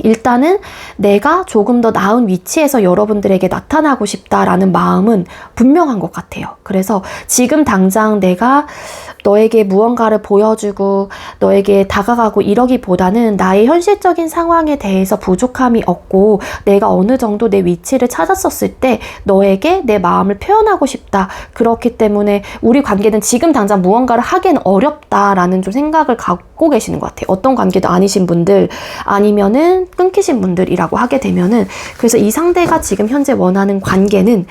일단은 내가 조금 더 나은 위치에서 여러분들에게 나타나고 싶다라는 마음은 분명한 것 같아요. 그래서 지금 당장 내가 너에게 무언가를 보여주고 너에게 다가가고 이러기보다는 나의 현실적인 상황에 대해서 부족함이 없고 내가 어느 정도 내 위치를 찾았었을 때 너에게 내 마음을 표현하고 싶다. 그렇기 때문에 우리 관계는 지금 당장 무언가를 하기엔 어렵다라는 좀 생각을 갖고 계시는 것 같아요. 어떤 관계도 아니신 분들 아니면은 끊기신 분들이라고 하게 되면은 그래서 이 상대가 지금 현재 원하는 관계는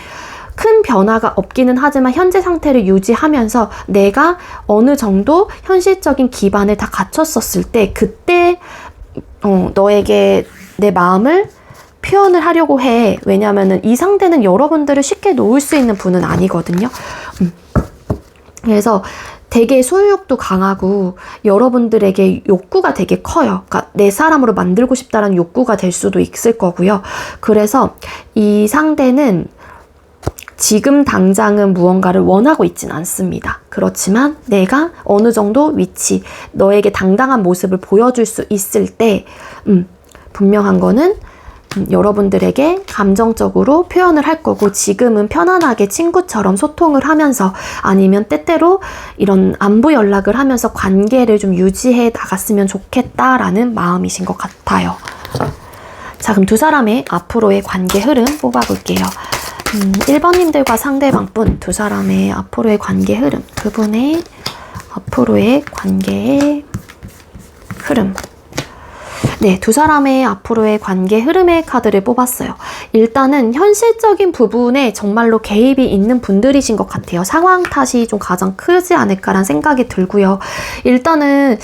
큰 변화가 없기는 하지만 현재 상태를 유지하면서 내가 어느 정도 현실적인 기반을 다 갖췄었을 때 그때 너에게 내 마음을 표현을 하려고 해. 왜냐하면은 이 상대는 여러분들을 쉽게 놓을 수 있는 분은 아니거든요. 그래서 되게 소유욕도 강하고 여러분들에게 욕구가 되게 커요. 그러니까 내 사람으로 만들고 싶다는 욕구가 될 수도 있을 거고요. 그래서 이 상대는 지금 당장은 무언가를 원하고 있진 않습니다. 그렇지만 내가 어느 정도 위치, 너에게 당당한 모습을 보여줄 수 있을 때 분명한 거는 여러분들에게 감정적으로 표현을 할 거고, 지금은 편안하게 친구처럼 소통을 하면서, 아니면 때때로 이런 안부 연락을 하면서 관계를 좀 유지해 나갔으면 좋겠다라는 마음이신 것 같아요. 자, 그럼 두 사람의 앞으로의 관계 흐름 뽑아볼게요. 1번님들과 상대방분, 두 사람의 앞으로의 관계 흐름, 그분의 앞으로의 관계의 흐름. 네, 두 사람의 앞으로의 관계 흐름의 카드를 뽑았어요. 일단은 현실적인 부분에 정말로 개입이 있는 분들이신 것 같아요. 상황 탓이 좀 가장 크지 않을까라는 생각이 들고요. 일단은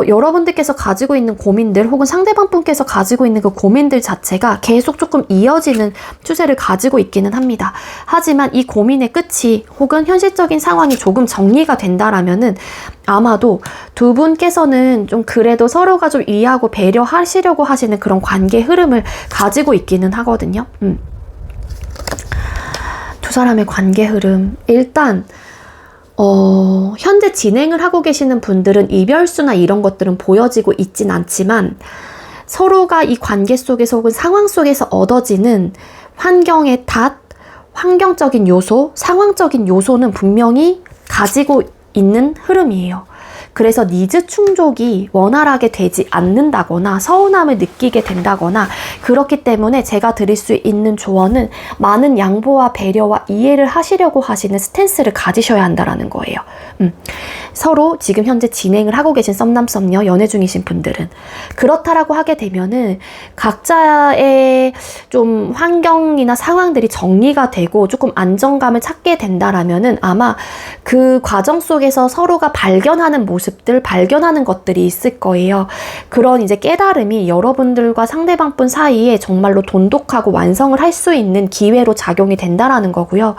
여러분들께서 가지고 있는 고민들, 혹은 상대방 분께서 가지고 있는 그 고민들 자체가 계속 조금 이어지는 추세를 가지고 있기는 합니다. 하지만 이 고민의 끝이, 혹은 현실적인 상황이 조금 정리가 된다라면은 아마도 두 분께서는 좀 그래도 서로가 좀 이해하고 배려하시려고 하시는 그런 관계 흐름을 가지고 있기는 하거든요. 두 사람의 관계 흐름. 일단 현재 진행을 하고 계시는 분들은 이별수나 이런 것들은 보여지고 있진 않지만, 서로가 이 관계 속에서 혹은 상황 속에서 얻어지는 환경의 탓, 환경적인 요소, 상황적인 요소는 분명히 가지고 있는 흐름이에요. 그래서 니즈 충족이 원활하게 되지 않는다거나 서운함을 느끼게 된다거나, 그렇기 때문에 제가 드릴 수 있는 조언은 많은 양보와 배려와 이해를 하시려고 하시는 스탠스를 가지셔야 한다는 거예요. 서로 지금 현재 진행을 하고 계신 썸남 썸녀 연애 중이신 분들은 그렇다라고 하게 되면은 각자의 좀 환경이나 상황들이 정리가 되고 조금 안정감을 찾게 된다라면은 아마 그 과정 속에서 서로가 발견하는 모습들, 발견하는 것들이 있을 거예요. 그런 이제 깨달음이 여러분들과 상대방분 사이에 정말로 돈독하고 완성을 할 수 있는 기회로 작용이 된다라는 거고요.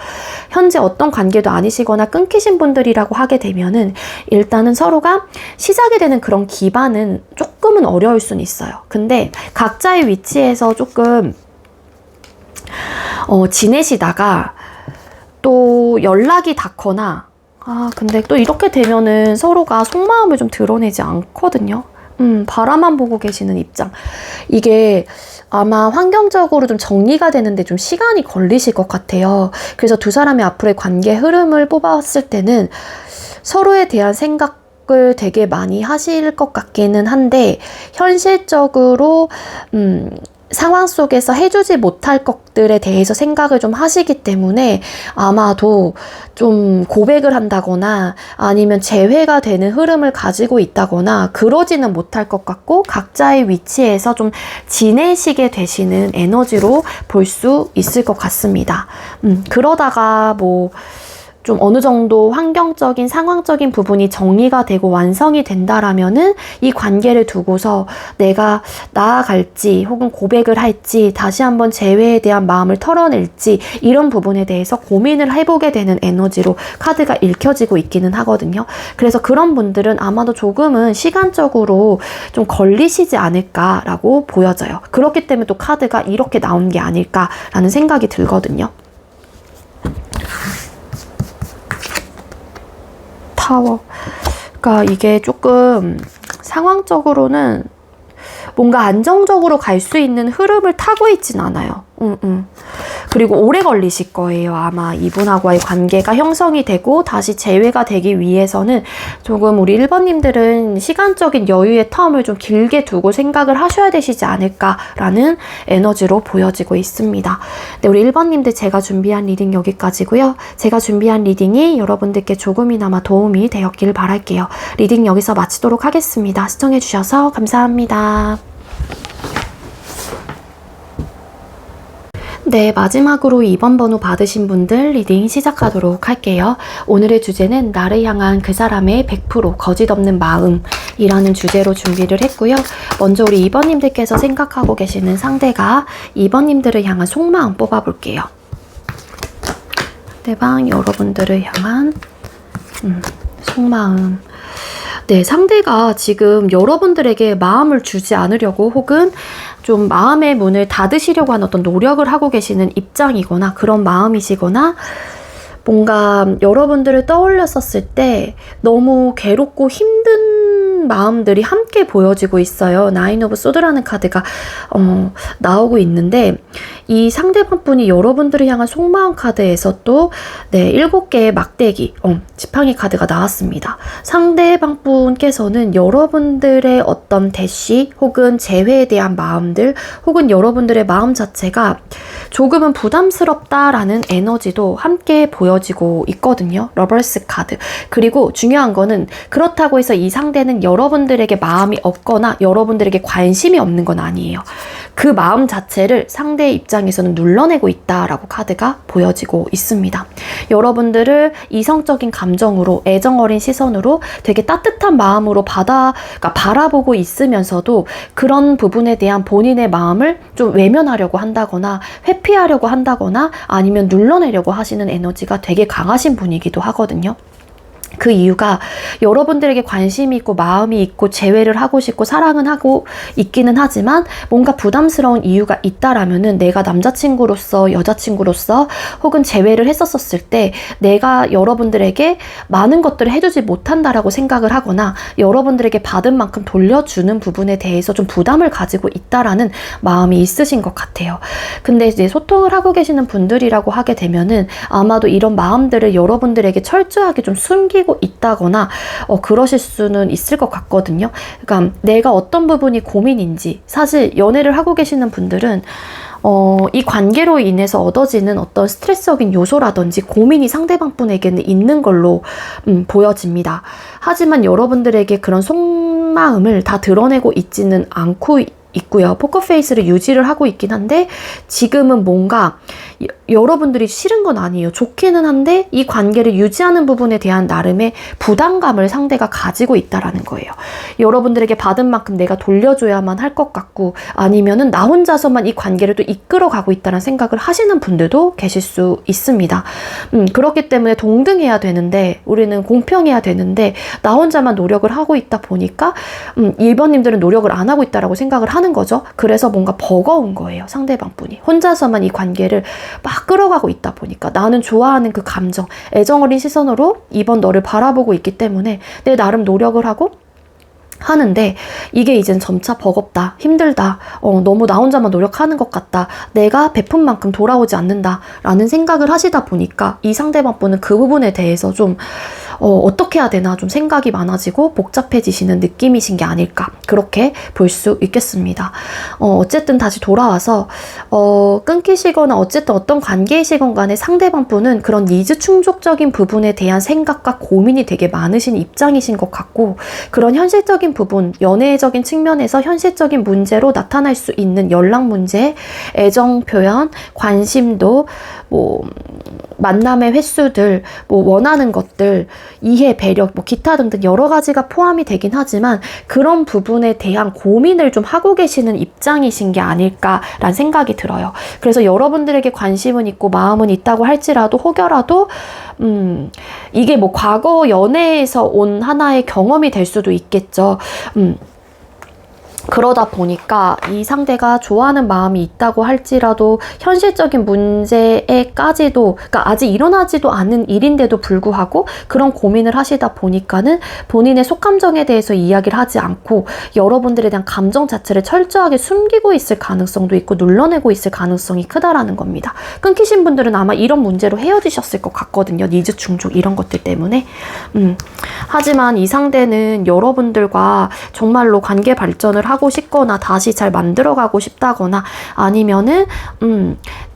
현재 어떤 관계도 아니시거나 끊기신 분들이라고 하게 되면은 일단은 서로가 시작이 되는 그런 기반은 조금은 어려울 수는 있어요. 근데 각자의 위치에서 조금 지내시다가 또 연락이 닿거나, 근데 또 이렇게 되면은 서로가 속마음을 좀 드러내지 않거든요. 바라만 보고 계시는 입장. 이게 아마 환경적으로 좀 정리가 되는데 좀 시간이 걸리실 것 같아요. 그래서 두 사람의 앞으로의 관계 흐름을 뽑았을 때는 서로에 대한 생각을 되게 많이 하실 것 같기는 한데, 현실적으로 상황 속에서 해주지 못할 것들에 대해서 생각을 좀 하시기 때문에 아마도 좀 고백을 한다거나 아니면 재회가 되는 흐름을 가지고 있다거나 그러지는 못할 것 같고, 각자의 위치에서 좀 지내시게 되시는 에너지로 볼 수 있을 것 같습니다. 그러다가 좀 어느 정도 환경적인, 상황적인 부분이 정리가 되고 완성이 된다라면은 이 관계를 두고서 내가 나아갈지 혹은 고백을 할지 다시 한번 재회에 대한 마음을 털어낼지 이런 부분에 대해서 고민을 해보게 되는 에너지로 카드가 읽혀지고 있기는 하거든요. 그래서 그런 분들은 아마도 조금은 시간적으로 좀 걸리시지 않을까라고 보여져요. 그렇기 때문에 또 카드가 이렇게 나온 게 아닐까라는 생각이 들거든요. 타워. 그러니까 이게 조금 상황적으로는 뭔가 안정적으로 갈 수 있는 흐름을 타고 있진 않아요. 그리고 오래 걸리실 거예요. 아마 이분하고의 관계가 형성이 되고 다시 재회가 되기 위해서는 조금 우리 1번님들은 시간적인 여유의 텀을 좀 길게 두고 생각을 하셔야 되시지 않을까라는 에너지로 보여지고 있습니다. 네, 우리 1번님들 제가 준비한 리딩 여기까지고요. 제가 준비한 리딩이 여러분들께 조금이나마 도움이 되었길 바랄게요. 리딩 여기서 마치도록 하겠습니다. 시청해주셔서 감사합니다. 네, 마지막으로 2번 번호 받으신 분들 리딩 시작하도록 할게요. 오늘의 주제는 나를 향한 그 사람의 100% 거짓 없는 마음이라는 주제로 준비를 했고요. 먼저 우리 2번님들께서 생각하고 계시는 상대가 2번님들을 향한 속마음 뽑아볼게요. 상대방 여러분들을 향한 속마음. 네, 상대가 지금 여러분들에게 마음을 주지 않으려고 혹은 좀 마음의 문을 닫으시려고 하는 어떤 노력을 하고 계시는 입장이거나 그런 마음이시거나 뭔가 여러분들을 떠올렸었을 때 너무 괴롭고 힘든 마음들이 함께 보여지고 있어요. 나인 오브 소드라는 카드가 나오고 있는데 이 상대방 분이 여러분들을 향한 속마음 카드에서 또 7개의 막대기 지팡이 카드가 나왔습니다. 상대방 분께서는 여러분들의 어떤 대시 혹은 재회에 대한 마음들 혹은 여러분들의 마음 자체가 조금은 부담스럽다라는 에너지도 함께 보여지고 있거든요. 러버스 카드. 그리고 중요한 거는 그렇다고 해서 이 상대는 여러분들에게 마음이 없거나 여러분들에게 관심이 없는 건 아니에요. 그 마음 자체를 상대의 입장에서는 눌러내고 있다라고 카드가 보여지고 있습니다. 여러분들을 이성적인 감정으로 애정어린 시선으로 되게 따뜻한 마음으로 그러니까 바라보고 있으면서도 그런 부분에 대한 본인의 마음을 좀 외면하려고 한다거나 회피하려고 한다거나 아니면 눌러내려고 하시는 에너지가 되게 강하신 분이기도 하거든요. 그 이유가 여러분들에게 관심이 있고 마음이 있고 재회를 하고 싶고 사랑은 하고 있기는 하지만 뭔가 부담스러운 이유가 있다라면은 내가 남자친구로서 여자친구로서 혹은 재회를 했었을 때 내가 여러분들에게 많은 것들을 해주지 못한다라고 생각을 하거나 여러분들에게 받은 만큼 돌려주는 부분에 대해서 좀 부담을 가지고 있다라는 마음이 있으신 것 같아요. 근데 이제 소통을 하고 계시는 분들이라고 하게 되면은 아마도 이런 마음들을 여러분들에게 철저하게 좀 숨기고 있다거나 그러실 수는 있을 것 같거든요. 그러니까 내가 어떤 부분이 고민인지 사실 연애를 하고 계시는 분들은 이 관계로 인해서 얻어지는 어떤 스트레스적인 요소라든지 고민이 상대방 분에게는 있는 걸로 보여집니다. 하지만 여러분들에게 그런 속마음을 다 드러내고 있지는 않고 있고요. 포커페이스를 유지를 하고 있긴 한데 지금은 뭔가 여러분들이 싫은 건 아니에요. 좋기는 한데 이 관계를 유지하는 부분에 대한 나름의 부담감을 상대가 가지고 있다라는 거예요. 여러분들에게 받은 만큼 내가 돌려줘야만 할 것 같고 아니면은 나 혼자서만 이 관계를 또 이끌어가고 있다는 생각을 하시는 분들도 계실 수 있습니다. 그렇기 때문에 동등해야 되는데 우리는 공평해야 되는데 나 혼자만 노력을 하고 있다 보니까 1번님들은 노력을 안 하고 있다라고 생각을 하는 거죠. 그래서 뭔가 버거운 거예요. 상대방 분이. 혼자서만 이 관계를 막 끌어가고 있다 보니까 나는 좋아하는 그 감정, 애정어린 시선으로 이번 너를 바라보고 있기 때문에 내 나름 노력을 하고 하는데 이게 이젠 점차 버겁다, 힘들다, 너무 나 혼자만 노력하는 것 같다, 내가 베푼 만큼 돌아오지 않는다 라는 생각을 하시다 보니까 이 상대방 분은 그 부분에 대해서 좀 어떻게 해야 되나 좀 생각이 많아지고 복잡해지시는 느낌이신 게 아닐까 그렇게 볼 수 있겠습니다. 어쨌든 다시 돌아와서 끊기시거나 어쨌든 어떤 관계이시건 간에 상대방 분은 그런 니즈 충족적인 부분에 대한 생각과 고민이 되게 많으신 입장이신 것 같고 그런 현실적인 부분, 연애적인 측면에서 현실적인 문제로 나타날 수 있는 연락 문제, 애정 표현, 관심도, 만남의 횟수들, 원하는 것들, 이해, 배려, 기타 등등 여러 가지가 포함이 되긴 하지만 그런 부분에 대한 고민을 좀 하고 계시는 입장이신 게 아닐까라는 생각이 들어요. 그래서 여러분들에게 관심은 있고 마음은 있다고 할지라도 혹여라도 이게 과거 연애에서 온 하나의 경험이 될 수도 있겠죠. 그러다 보니까 이 상대가 좋아하는 마음이 있다고 할지라도 현실적인 문제에까지도 그러니까 아직 일어나지도 않은 일인데도 불구하고 그런 고민을 하시다 보니까는 본인의 속감정에 대해서 이야기를 하지 않고 여러분들에 대한 감정 자체를 철저하게 숨기고 있을 가능성도 있고 눌러내고 있을 가능성이 크다라는 겁니다. 끊기신 분들은 아마 이런 문제로 헤어지셨을 것 같거든요. 니즈 충족 이런 것들 때문에. 하지만 이 상대는 여러분들과 정말로 관계 발전을 하고 싶거나 다시 잘 만들어가고 싶다거나 아니면은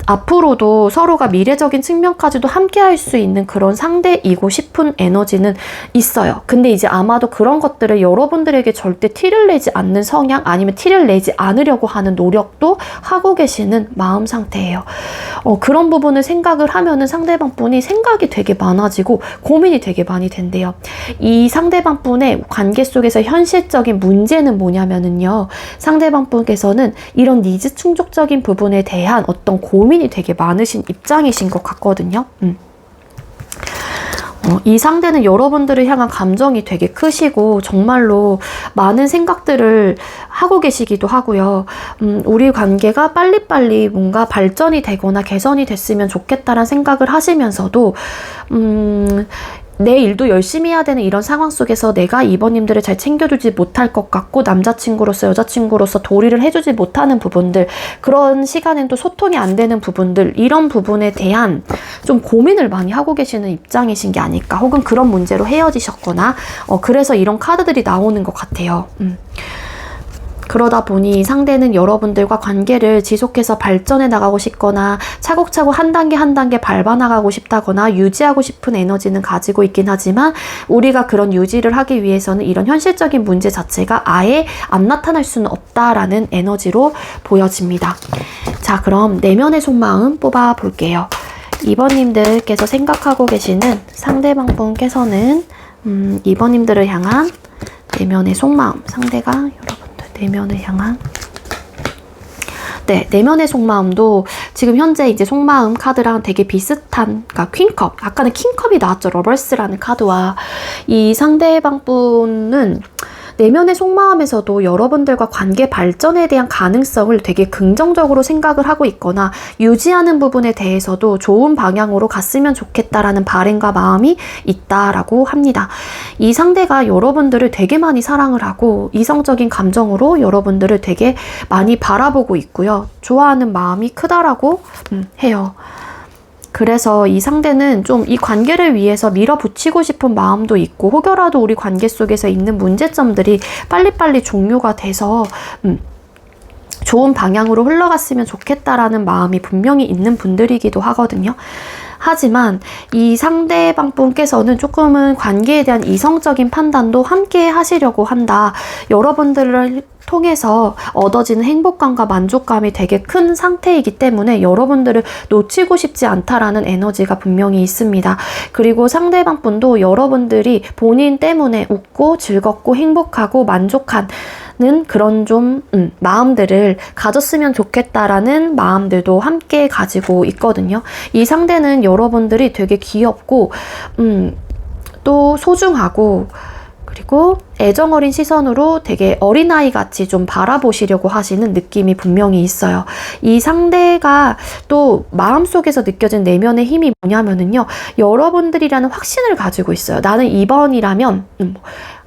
앞으로도 서로가 미래적인 측면까지도 함께 할 수 있는 그런 상대이고 싶은 에너지는 있어요. 근데 이제 아마도 그런 것들을 여러분들에게 절대 티를 내지 않는 성향 아니면 티를 내지 않으려고 하는 노력도 하고 계시는 마음 상태예요. 그런 부분을 생각을 하면은 상대방 분이 생각이 되게 많아지고 고민이 되게 많이 된대요. 이 상대방 분의 관계 속에서 현실적인 문제는 뭐냐면은요. 상대방 분께서는 이런 니즈 충족적인 부분에 대한 어떤 고민이 되게 많으신 입장이신 것 같거든요. 이 상대는 여러분들을 향한 감정이 되게 크시고 정말로 많은 생각들을 하고 계시기도 하고요. 우리 관계가 빨리빨리 뭔가 발전이 되거나 개선이 됐으면 좋겠다라는 생각을 하시면서도 내 일도 열심히 해야 되는 이런 상황 속에서 내가 이번님들을 잘 챙겨주지 못할 것 같고 남자친구로서 여자친구로서 도리를 해주지 못하는 부분들, 그런 시간엔 또 소통이 안 되는 부분들, 이런 부분에 대한 좀 고민을 많이 하고 계시는 입장이신 게 아닐까, 혹은 그런 문제로 헤어지셨거나 그래서 이런 카드들이 나오는 것 같아요. 그러다 보니 상대는 여러분들과 관계를 지속해서 발전해 나가고 싶거나 차곡차곡 한 단계 한 단계 밟아 나가고 싶다거나 유지하고 싶은 에너지는 가지고 있긴 하지만 우리가 그런 유지를 하기 위해서는 이런 현실적인 문제 자체가 아예 안 나타날 수는 없다라는 에너지로 보여집니다. 자, 그럼 내면의 속마음 뽑아 볼게요. 2번님들께서 생각하고 계시는 상대방 분께서는 2번님들을 향한 내면의 속마음, 상대가 여러분 내면을 향한 내면의 속마음도 지금 현재 이제 속마음 카드랑 되게 비슷한, 그러니까 퀸컵, 아까는 킹컵이 나왔죠. 러버스라는 카드와. 이 상대방 분은 내면의 속마음에서도 여러분들과 관계 발전에 대한 가능성을 되게 긍정적으로 생각을 하고 있거나 유지하는 부분에 대해서도 좋은 방향으로 갔으면 좋겠다라는 바람과 마음이 있다라고 합니다. 이 상대가 여러분들을 되게 많이 사랑을 하고 이성적인 감정으로 여러분들을 되게 많이 바라보고 있고요. 좋아하는 마음이 크다라고 해요. 그래서 이 상대는 좀 이 관계를 위해서 밀어붙이고 싶은 마음도 있고, 혹여라도 우리 관계 속에서 있는 문제점들이 빨리빨리 종료가 돼서 좋은 방향으로 흘러갔으면 좋겠다라는 마음이 분명히 있는 분들이기도 하거든요. 하지만 이 상대방 분께서는 조금은 관계에 대한 이성적인 판단도 함께 하시려고 한다. 여러분들을 통해서 얻어지는 행복감과 만족감이 되게 큰 상태이기 때문에 여러분들을 놓치고 싶지 않다라는 에너지가 분명히 있습니다. 그리고 상대방 분도 여러분들이 본인 때문에 웃고 즐겁고 행복하고 만족한 그런 좀 마음들을 가졌으면 좋겠다라는 마음들도 함께 가지고 있거든요. 이 상대는 여러분들이 되게 귀엽고 또 소중하고 그리고 애정어린 시선으로 되게 어린아이 같이 좀 바라보시려고 하시는 느낌이 분명히 있어요. 이 상대가 또 마음속에서 느껴진 내면의 힘이 뭐냐면은요, 여러분들이라는 확신을 가지고 있어요. 나는 2번이라면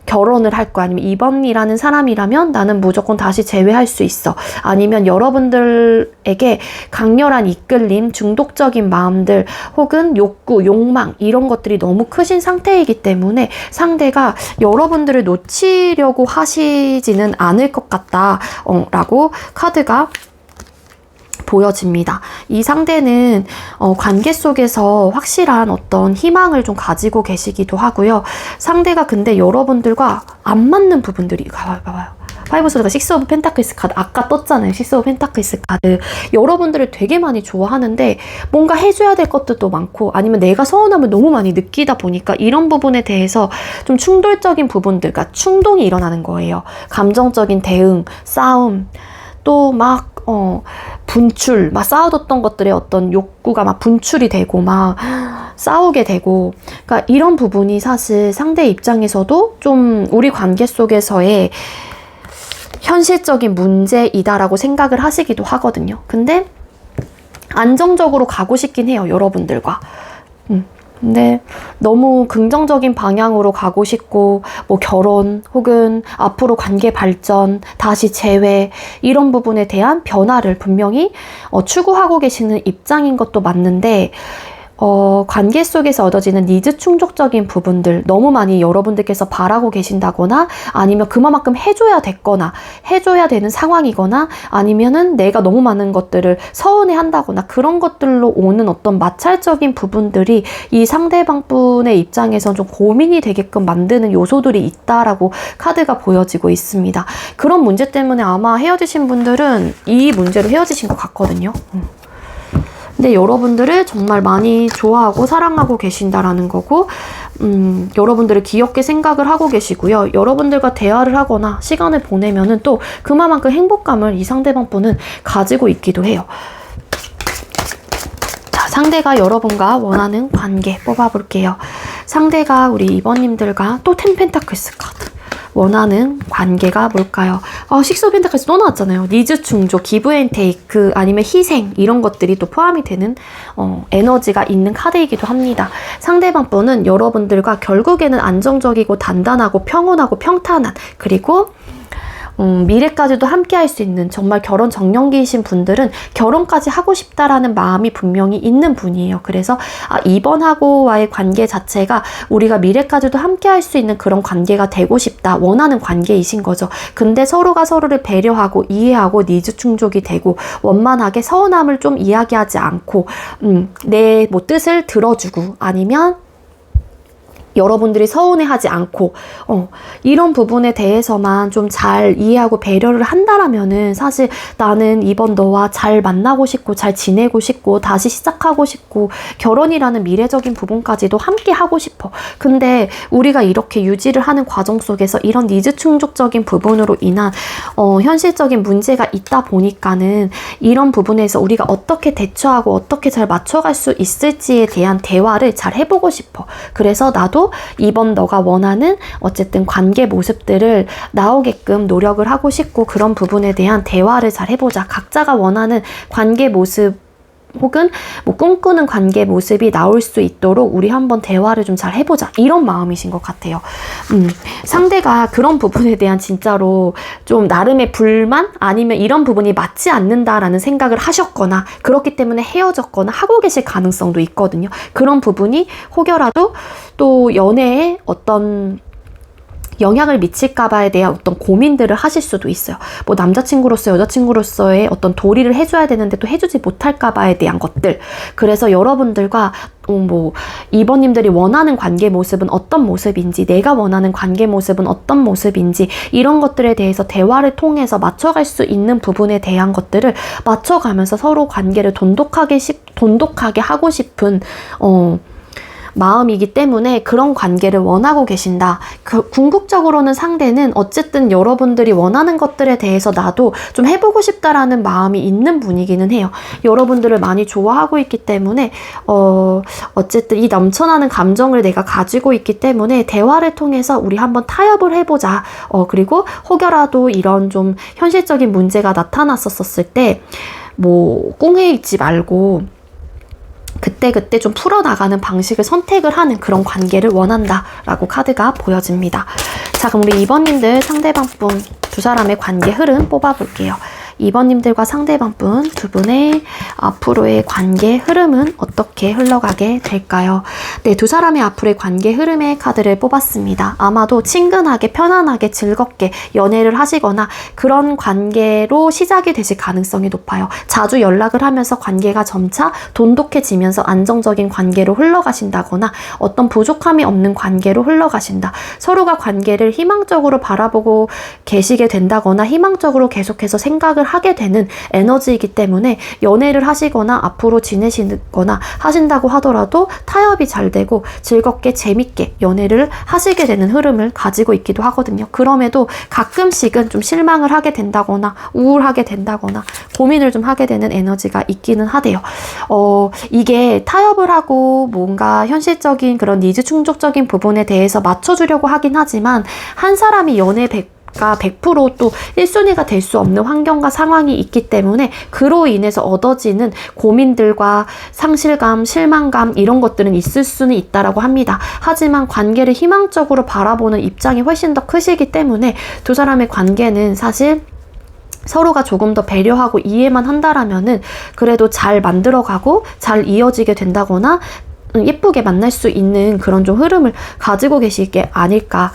결혼을 할 거야. 아니면 2번이라는 사람이라면 나는 무조건 다시 재회할 수 있어. 아니면 여러분들에게 강렬한 이끌림, 중독적인 마음들, 혹은 욕구, 욕망, 이런 것들이 너무 크신 상태이기 때문에 상대가 여러분들을 놓치려고 하시지는 않을 것 같다 라고 카드가 보여집니다. 이 상대는 관계 속에서 확실한 어떤 희망을 좀 가지고 계시기도 하고요. 상대가 근데 여러분들과 안 맞는 부분들이 봐봐요. 파이브 소드가 식스 오브 펜타클스 카드, 아까 떴잖아요. 식스 오브 펜타클스 카드. 여러분들을 되게 많이 좋아하는데 뭔가 해줘야 될 것들도 많고, 아니면 내가 서운함을 너무 많이 느끼다 보니까 이런 부분에 대해서 좀 충돌적인 부분들, 그러니까 충동이 일어나는 거예요. 감정적인 대응, 싸움, 또 막 분출, 막 쌓아뒀던 것들의 어떤 욕구가 막 분출이 되고 막 싸우게 되고, 그러니까 이런 부분이 사실 상대 입장에서도 좀 우리 관계 속에서의 현실적인 문제이다라고 생각을 하시기도 하거든요. 근데 안정적으로 가고 싶긴 해요, 여러분들과. 근데 너무 긍정적인 방향으로 가고 싶고, 뭐 결혼 혹은 앞으로 관계 발전, 다시 재회, 이런 부분에 대한 변화를 분명히 추구하고 계시는 입장인 것도 맞는데, 관계 속에서 얻어지는 니즈 충족적인 부분들 너무 많이 여러분들께서 바라고 계신다거나, 아니면 그만큼 해줘야 됐거나 해줘야 되는 상황이거나, 아니면은 내가 너무 많은 것들을 서운해 한다거나, 그런 것들로 오는 어떤 마찰적인 부분들이 이 상대방 분의 입장에선 좀 고민이 되게끔 만드는 요소들이 있다라고 카드가 보여지고 있습니다. 그런 문제 때문에 아마 헤어지신 분들은 이 문제로 헤어지신 것 같거든요. 근데 여러분들을 정말 많이 좋아하고 사랑하고 계신다라는 거고, 여러분들을 귀엽게 생각을 하고 계시고요. 여러분들과 대화를 하거나 시간을 보내면은 또 그만큼 행복감을 이 상대방 분은 가지고 있기도 해요. 자, 상대가 여러분과 원하는 관계 뽑아볼게요. 상대가 우리 2번님들과 또 텐펜타클스 카드. 원하는 관계가 뭘까요? 식스 오브 펜타클스 또 나왔잖아요. 니즈 충족, 기브 앤 테이크, 아니면 희생 이런 것들이 또 포함이 되는 에너지가 있는 카드이기도 합니다. 상대방 분은 여러분들과 결국에는 안정적이고 단단하고 평온하고 평탄한 그리고 미래까지도 함께 할 수 있는 정말 결혼 정년기이신 분들은 결혼까지 하고 싶다라는 마음이 분명히 있는 분이에요. 그래서 이번하고와의 관계 자체가 우리가 미래까지도 함께 할 수 있는 그런 관계가 되고 싶다. 원하는 관계이신 거죠. 근데 서로가 서로를 배려하고 이해하고 니즈 충족이 되고 원만하게 서운함을 좀 이야기하지 않고 내 뭐 뜻을 들어주고 아니면 여러분들이 서운해하지 않고 이런 부분에 대해서만 좀 잘 이해하고 배려를 한다라면은 사실 나는 이번 너와 잘 만나고 싶고 잘 지내고 싶고 다시 시작하고 싶고 결혼이라는 미래적인 부분까지도 함께 하고 싶어. 근데 우리가 이렇게 유지를 하는 과정 속에서 이런 니즈 충족적인 부분으로 인한 현실적인 문제가 있다 보니까는 이런 부분에서 우리가 어떻게 대처하고 어떻게 잘 맞춰갈 수 있을지에 대한 대화를 잘 해보고 싶어. 그래서 나도 이번 너가 원하는 어쨌든 관계 모습들을 나오게끔 노력을 하고 싶고 그런 부분에 대한 대화를 잘 해보자. 각자가 원하는 관계 모습 혹은 뭐 꿈꾸는 관계 모습이 나올 수 있도록 우리 한번 대화를 좀 잘 해보자. 이런 마음이신 것 같아요. 상대가 그런 부분에 대한 진짜로 좀 나름의 불만 아니면 이런 부분이 맞지 않는다라는 생각을 하셨거나 그렇기 때문에 헤어졌거나 하고 계실 가능성도 있거든요. 그런 부분이 혹여라도 또 연애에 어떤 영향을 미칠까봐에 대한 어떤 고민들을 하실 수도 있어요. 뭐 남자친구로서 여자친구로서의 어떤 도리를 해줘야 되는데 또 해주지 못할까봐에 대한 것들. 그래서 여러분들과 뭐 2번님들이 원하는 관계 모습은 어떤 모습인지 내가 원하는 관계 모습은 어떤 모습인지 이런 것들에 대해서 대화를 통해서 맞춰갈 수 있는 부분에 대한 것들을 맞춰가면서 서로 관계를 돈독하게 하고 싶은 마음이기 때문에 그런 관계를 원하고 계신다. 궁극적으로는 상대는 어쨌든 여러분들이 원하는 것들에 대해서 나도 좀 해보고 싶다라는 마음이 있는 분이기는 해요. 여러분들을 많이 좋아하고 있기 때문에 어쨌든 이 넘쳐나는 감정을 내가 가지고 있기 때문에 대화를 통해서 우리 한번 타협을 해보자. 그리고 혹여라도 이런 좀 현실적인 문제가 나타났었을 때 뭐 꽁해 있지 말고 그때 좀 풀어나가는 방식을 선택을 하는 그런 관계를 원한다라고 카드가 보여집니다. 자, 그럼 우리 2번님들 상대방 분 두 사람의 관계 흐름 뽑아볼게요. 2번님들과 상대방 분 두 분의 앞으로의 관계 흐름은 어떻게 흘러가게 될까요? 네, 두 사람의 앞으로의 관계 흐름의 카드를 뽑았습니다. 아마도 친근하게 편안하게 즐겁게 연애를 하시거나 그런 관계로 시작이 되실 가능성이 높아요. 자주 연락을 하면서 관계가 점차 돈독해지면서 안정적인 관계로 흘러가신다거나 어떤 부족함이 없는 관계로 흘러가신다. 서로가 관계를 희망적으로 바라보고 계시게 된다거나 희망적으로 계속해서 생각을 하게 되는 에너지이기 때문에 연애를 하시거나 앞으로 지내시거나 하신다고 하더라도 타협이 잘 되고 즐겁게 재밌게 연애를 하시게 되는 흐름을 가지고 있기도 하거든요. 그럼에도 가끔씩은 좀 실망을 하게 된다거나 우울하게 된다거나 고민을 좀 하게 되는 에너지가 있기는 하대요. 이게 타협을 하고 뭔가 현실적인 그런 니즈 충족적인 부분에 대해서 맞춰주려고 하긴 하지만 한 사람이 연애 100%또 1순위가 될 수 없는 환경과 상황이 있기 때문에 그로 인해서 얻어지는 고민들과 상실감, 실망감 이런 것들은 있을 수는 있다라고 합니다. 하지만 관계를 희망적으로 바라보는 입장이 훨씬 더 크시기 때문에 두 사람의 관계는 사실 서로가 조금 더 배려하고 이해만 한다라면은 그래도 잘 만들어가고 잘 이어지게 된다거나 예쁘게 만날 수 있는 그런 좀 흐름을 가지고 계실 게 아닐까.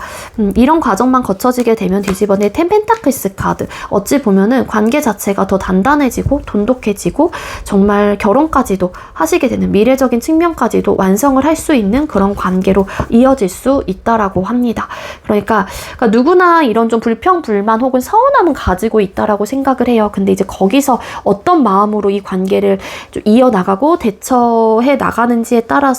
이런 과정만 거쳐지게 되면 뒤집어내 텐펜타클스 카드. 어찌 보면은 관계 자체가 더 단단해지고 돈독해지고 정말 결혼까지도 하시게 되는 미래적인 측면까지도 완성을 할 수 있는 그런 관계로 이어질 수 있다라고 합니다. 그러니까 누구나 이런 좀 불평불만 혹은 서운함은 가지고 있다라고 생각을 해요. 근데 이제 거기서 어떤 마음으로 이 관계를 좀 이어나가고 대처해 나가는지에 따라서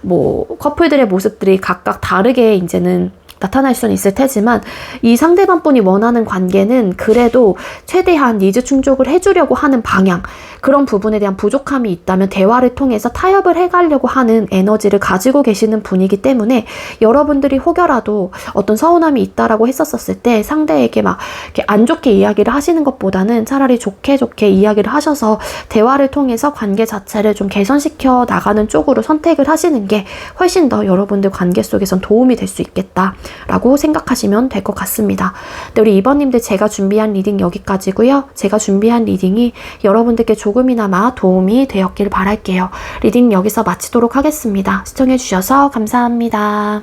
뭐 커플들의 모습들이 각각 다르게 이제는 나타날 수는 있을 테지만 이 상대방 분이 원하는 관계는 그래도 최대한 니즈 충족을 해주려고 하는 방향, 그런 부분에 대한 부족함이 있다면 대화를 통해서 타협을 해가려고 하는 에너지를 가지고 계시는 분이기 때문에 여러분들이 혹여라도 어떤 서운함이 있다라고 했었을 때 상대에게 막 이렇게 안 좋게 이야기를 하시는 것보다는 차라리 좋게 이야기를 하셔서 대화를 통해서 관계 자체를 좀 개선시켜 나가는 쪽으로 선택을 하시는 게 훨씬 더 여러분들 관계 속에선 도움이 될 수 있겠다라고 생각하시면 될 것 같습니다. 네, 우리 2번님들 제가 준비한 리딩 여기까지고요. 제가 준비한 리딩이 여러분들께 조금이나마 도움이 되었길 바랄게요. 리딩 여기서 마치도록 하겠습니다. 시청해주셔서 감사합니다.